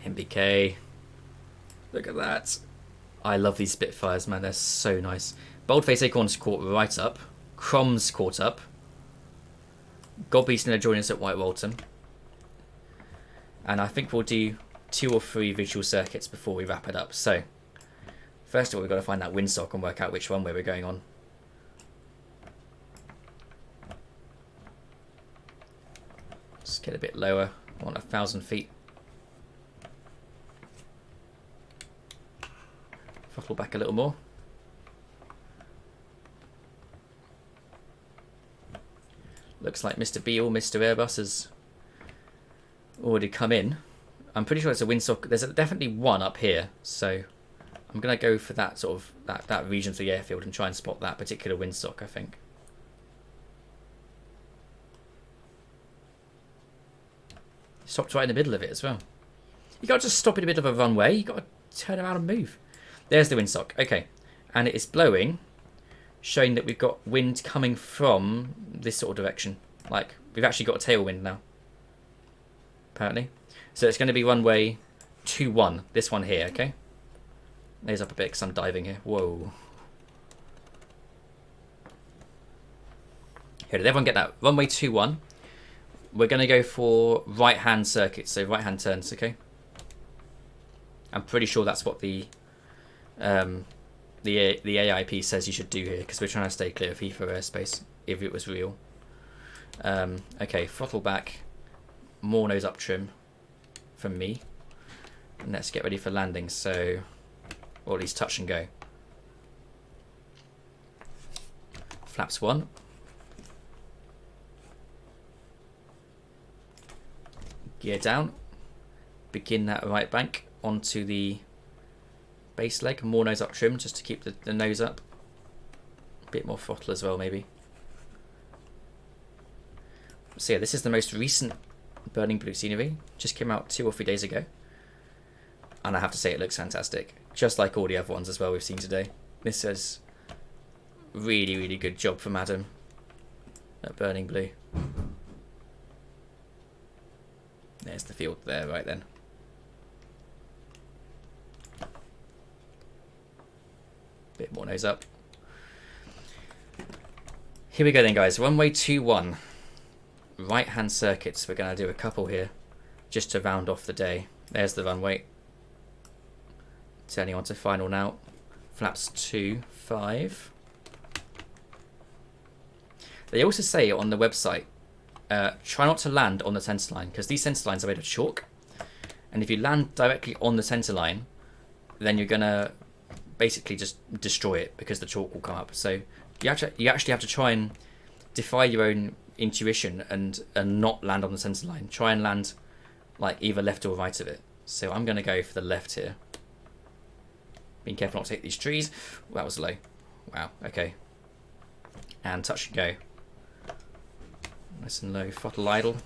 MBK. Look at that. I love these Spitfires, man. They're so nice. Boldface Acorn's caught right up. Crom's caught up. Godbeast's going to join us at White Waltham. And I think we'll do 2 or 3 visual circuits before we wrap it up. So, first of all, we've got to find that windsock and work out which runway we're going on. Let's get a bit lower. I want 1,000 feet. Throttle back a little more. Looks like Mr. Beale, Mr. Airbus has already come in. I'm pretty sure it's a windsock. There's definitely one up here, so I'm going to go for that sort of that region of the airfield and try and spot that particular windsock, I think. Stopped right in the middle of it as well. You got to just stop in the middle of a runway. You got to turn around and move. There's the windsock. Okay, and it is blowing, showing that we've got wind coming from this sort of direction. Like, we've actually got a tailwind now, apparently. So it's going to be runway 21, this one here, okay? Lays up a bit because I'm diving here. Whoa. Here, did everyone get that? Runway 21. We're going to go for right-hand circuits, so right-hand turns, okay? I'm pretty sure that's what the AIP says you should do here, because we're trying to stay clear of Heathrow airspace, if it was real. Okay, throttle back, more nose up trim from me, and let's get ready for landing, so, or at least touch and go. Flaps 1. Gear down, begin that right bank onto the base leg, more nose up trim just to keep the nose up. A bit more throttle as well, maybe. So yeah, this is the most recent Burning Blue scenery. Just came out 2 or 3 days ago. And I have to say it looks fantastic. Just like all the other ones as well we've seen today. This is really, really good job from Adam at Burning Blue. There's the field there, right then. Bit more nose up. Here we go then, guys. Runway 21. Right hand circuits. We're going to do a couple here just to round off the day. There's the runway. Turning on to final now. Flaps 2, 5. They also say on the website, try not to land on the centre line, because these centre lines are made of chalk. And if you land directly on the centre line, then you're going to basically just destroy it, because the chalk will come up. So you actually have to try and defy your own intuition and not land on the centre line. Try and land like either left or right of it. So I'm going to go for the left here. Being careful not to hit these trees. That was low. Wow, okay. And touch and go. Nice and low, throttle idle.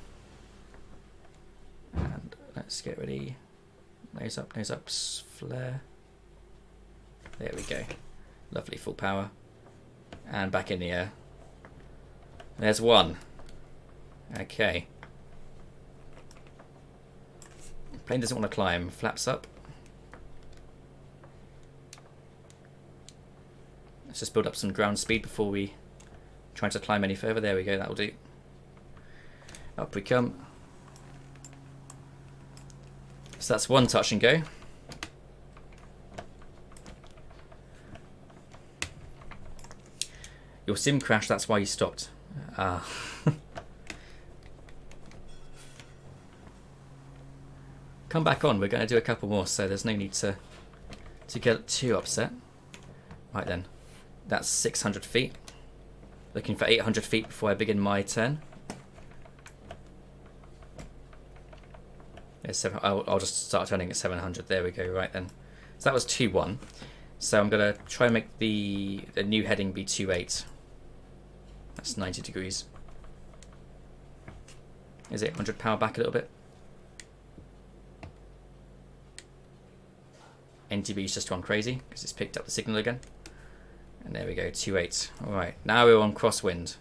And let's get ready. Nose up, flare. There we go. Lovely, full power. And back in the air. There's one. Okay. Plane doesn't want to climb. Flaps up. Let's just build up some ground speed before we try to climb any further. There we go, that'll do. Up we come. So that's one touch and go. Your sim crashed, that's why you stopped. Ah. Come back on, we're going to do a couple more, so there's no need to get too upset. Right then, that's 600 feet. Looking for 800 feet before I begin my turn. I'll just start turning at 700. There we go. Right then. So that was 2-1. So I'm going to try and make the new heading be 2-8. That's 90 degrees. Is it 100 power back a little bit? NTB's just gone crazy because it's picked up the signal again. And there we go, 2-8. Alright, now we're on crosswind.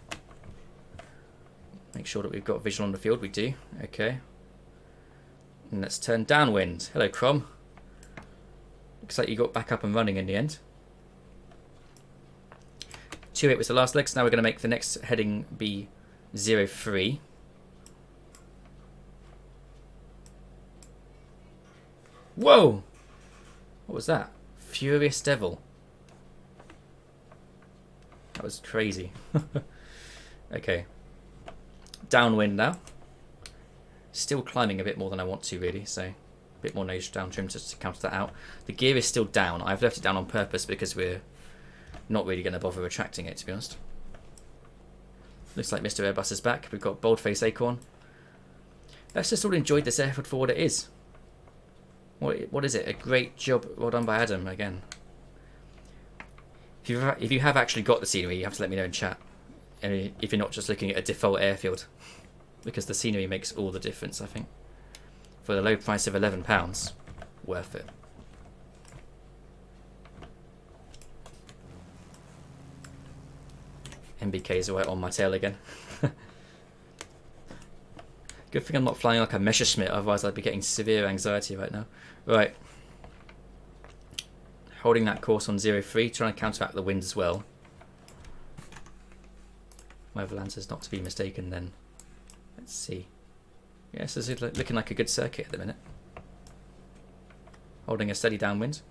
Make sure that we've got visual on the field. We do. Okay. And let's turn downwind. Hello, Crom. Looks like you got back up and running in the end. 2-8 was the last leg, so now we're going to make the next heading be 0-3. Whoa! What was that? Furious Devil. That was crazy. Okay. Downwind now. Still climbing a bit more than I want to, really, so a bit more nose down trim just to counter that out. The gear is still down. I've left it down on purpose because we're not really going to bother retracting it, to be honest. Looks like Mr. Airbus is back. We've got Boldface Acorn. Let's just all enjoy this airfield for what it is. What is it? A great job. Well done by Adam again. If you have actually got the scenery, you have to let me know in chat. And if you're not just looking at a default airfield. Because the scenery makes all the difference, I think. For the low price of £11, worth it. MBK's right on my tail again. Good thing I'm not flying like a Messerschmitt, otherwise I'd be getting severe anxiety right now. Right. Holding that course on 0-3, trying to counteract the wind as well. My Avalanche not to be mistaken then. Let's see. Yes, this is looking like a good circuit at the minute. Holding a steady downwind.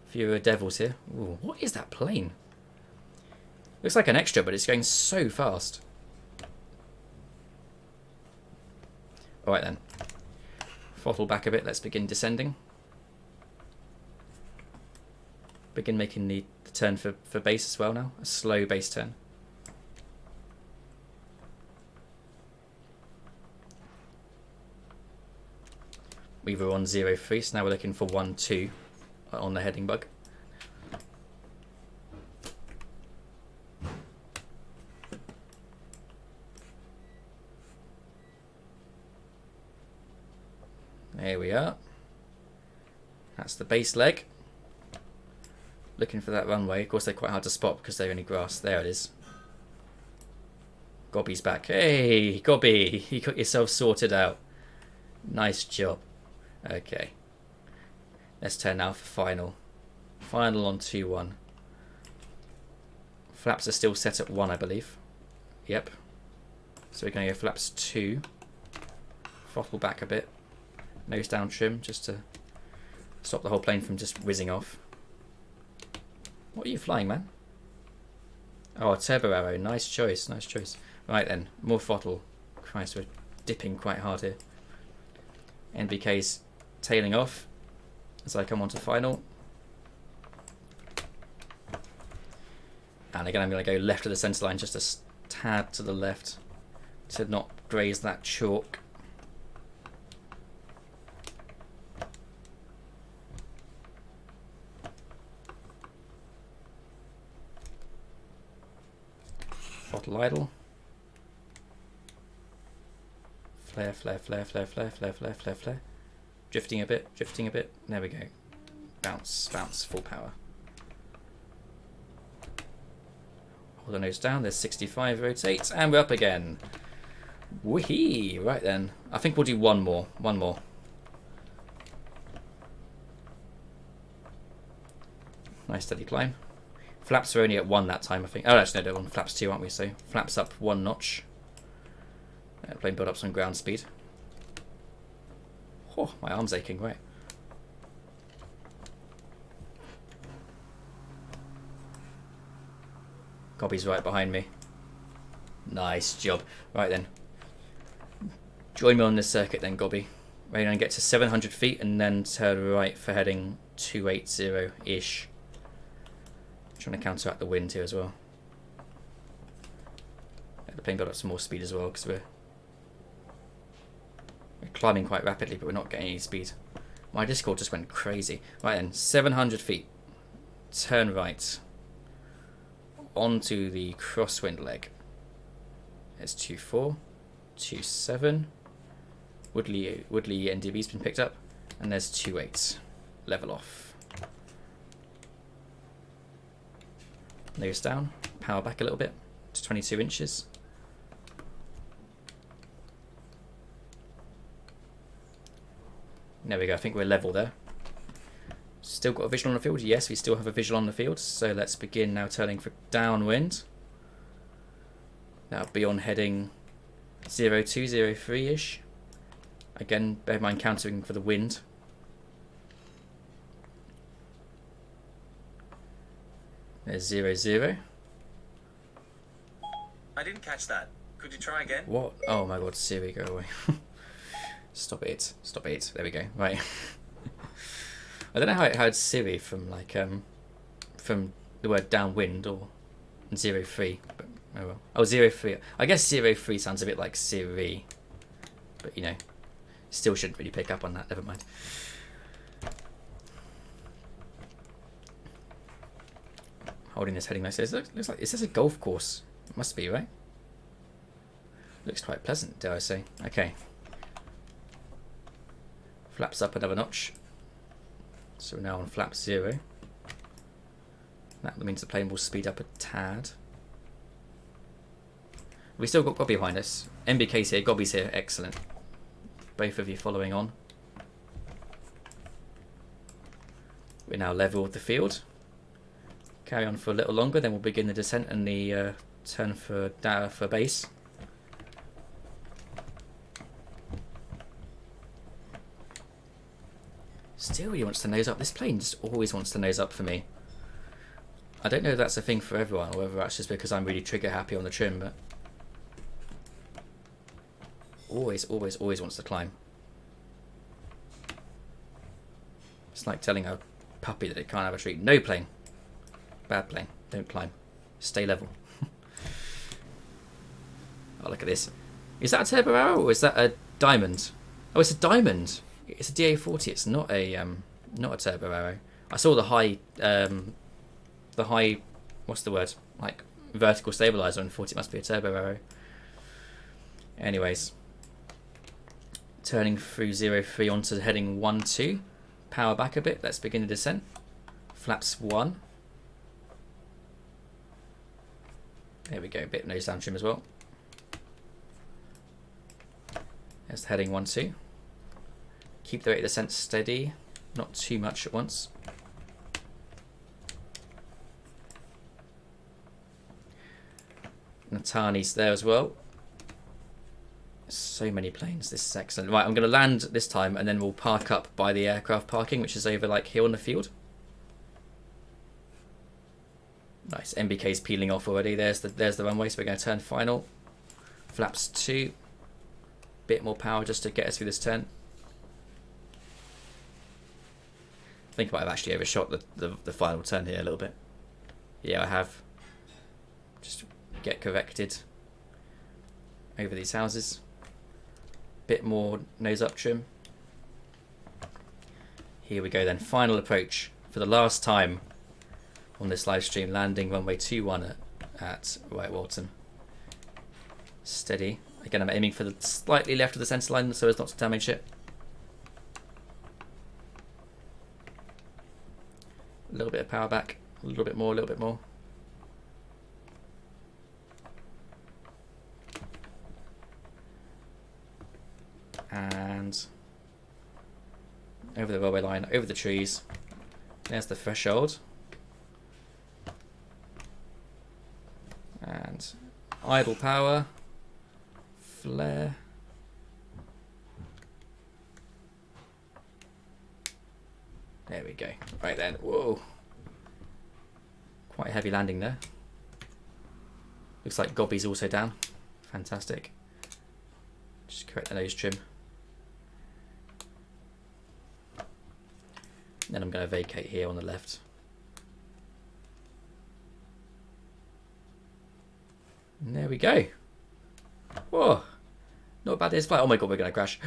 Fewer devils here. Ooh, what is that plane? Looks like an extra, but it's going so fast. Alright then. Throttle back a bit, let's begin descending. Begin making the turn for base as well now. A slow base turn. We were on 0-3, so now we're looking for 1-2 on the heading bug. There we are. That's the base leg. Looking for that runway. Of course, they're quite hard to spot because they're only grass. There it is. Gobby's back. Hey, Gobby, you got yourself sorted out. Nice job. Okay. Let's turn now for final. Final on 2-1. Flaps are still set at 1, I believe. Yep. So we're going to go flaps 2. Throttle back a bit. Nose down trim just to stop the whole plane from just whizzing off. What are you flying, man? Oh, a turbo arrow. Nice choice, nice choice. Right then, more throttle. Christ, we're dipping quite hard here. NBK's tailing off as I come on to final. And again, I'm going to go left of the centre line, just a tad to the left to not graze that chalk. Throttle idle. Flare, flare, flare, flare, flare, flare, flare, flare, flare. Drifting a bit, drifting a bit. There we go. Bounce, bounce, full power. Hold the nose down, there's 65, rotate, and we're up again. Whee! Right then. I think we'll do one more. One more. Nice steady climb. Flaps were only at 1 that time, I think. Oh, actually, no, they're on flaps 2, aren't we? So flaps up 1 notch. Plane build up some ground speed. Oh, my arm's aching, right. Gobby's right behind me. Nice job. Right then. Join me on this circuit then, Gobby. We're going to get to 700 feet and then turn right for heading 280-ish. Trying to counteract the wind here as well. The plane got up some more speed as well because we're climbing quite rapidly, but we're not getting any speed. My Discord just went crazy. Right then, 700 feet. Turn right. Onto the crosswind leg. There's 24, 27. Woodley NDB's been picked up, and there's 28. Level off. Nose down. Power back a little bit to 22 inches. There we go. I think we're level there. Still got a visual on the field? Yes, we still have a visual on the field. So let's begin now turning for downwind. That'll be on heading 0203-ish. Again, bear in mind countering for the wind. There's 00. I didn't catch that. Could you try again? What? Oh my god, Siri, go away. Stop it. Stop it. There we go. Right. I don't know how it had Siri from like from the word downwind or 03, but oh well. Oh, 03. I guess 03 sounds a bit like Siri, but you know, still shouldn't really pick up on that. Never mind. Holding this heading like this. Looks like, is this a golf course? It must be, right? Looks quite pleasant, dare I say. Okay. Flaps up another notch. So we're now on flap 0. That means the plane will speed up a tad. We still got Gobby behind us. MBK's here, Gobby's here. Excellent. Both of you following on. We're now level with the field. Carry on for a little longer, then we'll begin the descent and the turn for base. Still he wants to nose up. This plane just always wants to nose up for me. I don't know if that's a thing for everyone or whether that's just because I'm really trigger happy on the trim, but always wants to climb. It's like telling a puppy that it can't have a treat. No plane. Bad plane. Don't climb. Stay level. Oh, look at this. Is that a turbo arrow or is that a diamond? Oh, it's a diamond. It's a DA40. It's not a turbo arrow. I saw the high what's the word? Like vertical stabilizer and thought it must be a turbo arrow. Anyways, turning through 03 onto heading 12. Power back a bit. Let's begin the descent. Flaps 1. There we go. A bit of nose down trim as well. There's the heading 12. Keep the rate of descent steady, not too much at once. Natani's there as well. So many planes, this is excellent. Right, I'm going to land this time and then we'll park up by the aircraft parking, which is over like here on the field. Nice, MBK's peeling off already. There's the runway, so we're going to turn final. Flaps 2. Bit more power just to get us through this turn. I think I might have actually overshot the final turn here a little bit. Yeah, I have. Just get corrected over these houses. Bit more nose up trim. Here we go then. Final approach for the last time on this live stream. Landing runway 21 at Waltham. Steady. Again, I'm aiming for the slightly left of the centre line so as not to damage it. A little bit of power back, a little bit more, a little bit more. And over the railway line, over the trees. There's the threshold. And idle power. Flare. There we go. Right then. Whoa. Quite a heavy landing there. Looks like Gobby's also down. Fantastic. Just correct the nose trim. Then I'm going to vacate here on the left. And there we go. Whoa. Not bad this flight. Oh my god, we're going to crash.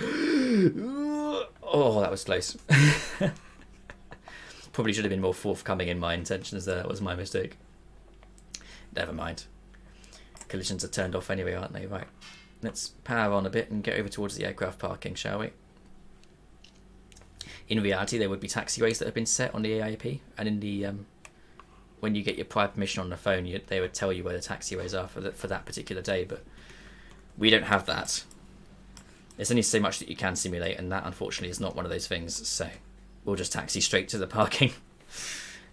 Oh, that was close. Probably should have been more forthcoming in my intentions there. That was my mistake. Never mind. Collisions are turned off anyway, aren't they? Right. Let's power on a bit and get over towards the aircraft parking, shall we? In reality, there would be taxiways that have been set on the AIP, and in the when you get your prior permission on the phone, they would tell you where the taxiways are for that particular day. But we don't have that. There's only so much that you can simulate, and that unfortunately is not one of those things. So we'll just taxi straight to the parking.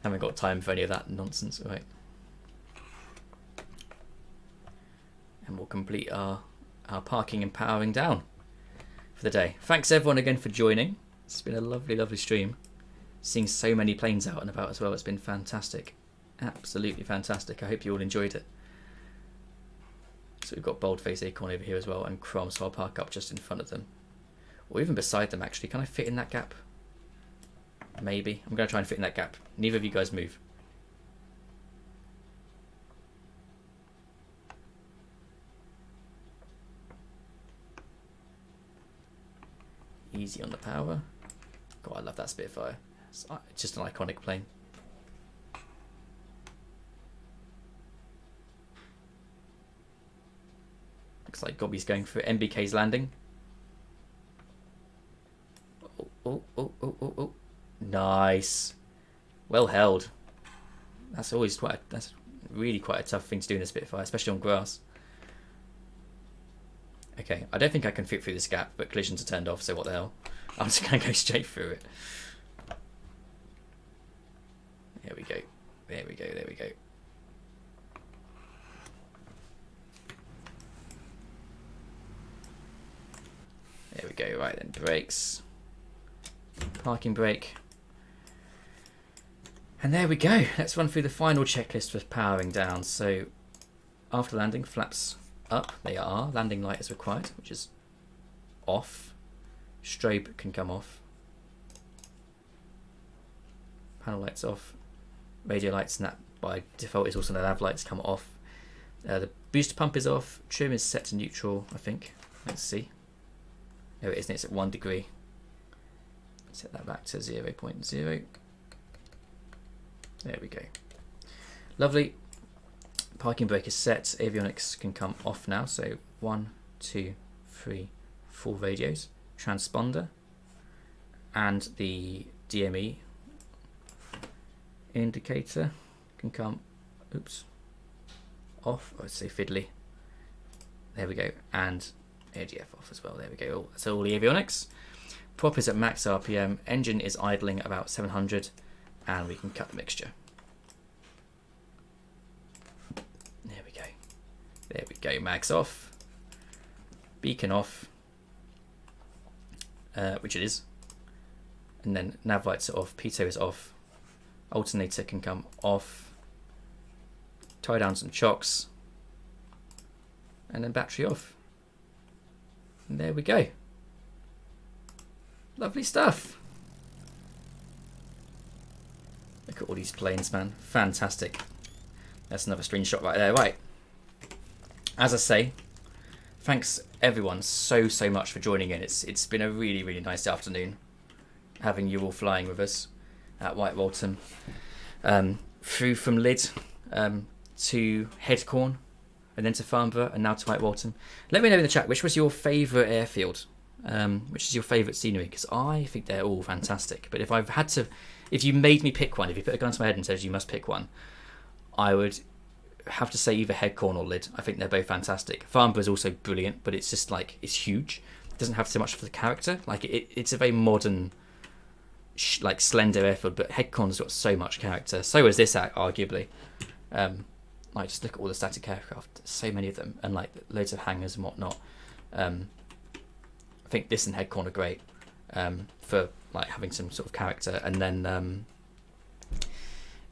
Haven't got time for any of that nonsense, right? And we'll complete our parking and powering down for the day. Thanks everyone again for joining. It's been a lovely, lovely stream. Seeing so many planes out and about as well. It's been fantastic. Absolutely fantastic. I hope you all enjoyed it. So we've got Boldface Acorn over here as well, and Crom, so I'll park up just in front of them. Or even beside them, actually. Can I fit in that gap? Maybe. I'm going to try and fit in that gap. Neither of you guys move. Easy on the power. God, I love that Spitfire. It's just an iconic plane. Looks like Gobby's going for MBK's landing. Oh. Nice. Well held. That's always that's really quite a tough thing to do in a Spitfire, especially on grass. Okay, I don't think I can fit through this gap, but collisions are turned off, so what the hell. I'm just going to go straight through it. There we go. There we go. There we go. There we go. Right then, brakes. Parking brake. And there we go. Let's run through the final checklist for powering down. So, after landing, flaps up. They are. Landing light is required, which is off. Strobe can come off. Panel lights off. Radio lights, and that by default is also the nav lights come off. The booster pump is off. Trim is set to neutral, I think. Let's see. There it is, and it's at 1 degree. Set that back to 0.0. There we go. Lovely. Parking brake is set. Avionics can come off now. So 1, 2, 3, 4 radios. Transponder. And the DME indicator can come, off. I'd say fiddly. There we go. And ADF off as well. There we go. So all the avionics. Prop is at max RPM. Engine is idling about 700. And we can cut the mixture. There we go. There we go. Mags off. Beacon off. Which it is. And then nav lights are off. Pitot is off. Alternator can come off. Tie down some chocks. And then battery off. And there we go. Lovely stuff. Look at all these planes, man. Fantastic. That's another screenshot right there. Right. As I say, thanks everyone so much for joining in. It's been a really, really nice afternoon having you all flying with us at White Waltham. Through from Lydd to Headcorn, and then to Farnborough, and now to White Waltham. Let me know in the chat, which was your favourite airfield? Which is your favourite scenery? Because I think they're all fantastic. But if you made me pick one, if you put a gun to my head and said you must pick one, I would have to say either Headcorn or Lydd. I think they're both fantastic. Farnborough is also brilliant, but it's just like, it's huge. It doesn't have so much for the character. Like it's a very modern, like slender airfield, but Headcorn's got so much character. So is this, arguably. like just look at all the static aircraft, so many of them, and like loads of hangars and whatnot. I think this and Headcorn are great for like having some sort of character, and then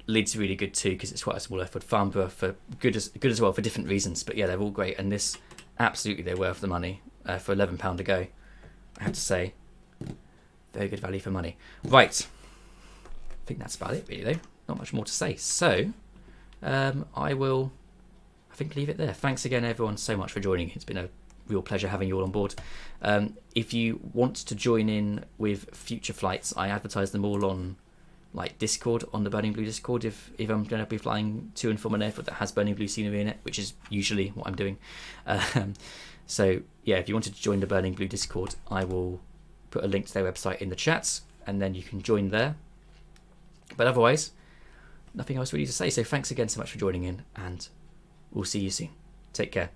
Lydd's really good too because it's quite a small airfield. Farnborough for good as well for different reasons, but yeah, they're all great, and this absolutely they're worth the money for £11 a go. I have to say, very good value for money. Right, I think that's about it really though. Not much more to say. So I will, I think, leave it there. Thanks again everyone so much for joining. It's been a real pleasure having you all on board. If you want to join in with future flights, I advertise them all on like Discord, on the Burning Blue Discord, if I'm going to be flying to and from an airfield that has Burning Blue scenery in it, which is usually what I'm doing. So yeah, if you wanted to join the Burning Blue Discord, I will put a link to their website in the chat, and then you can join there. But otherwise, nothing else really to say. So thanks again so much for joining in, and we'll see you soon. Take care.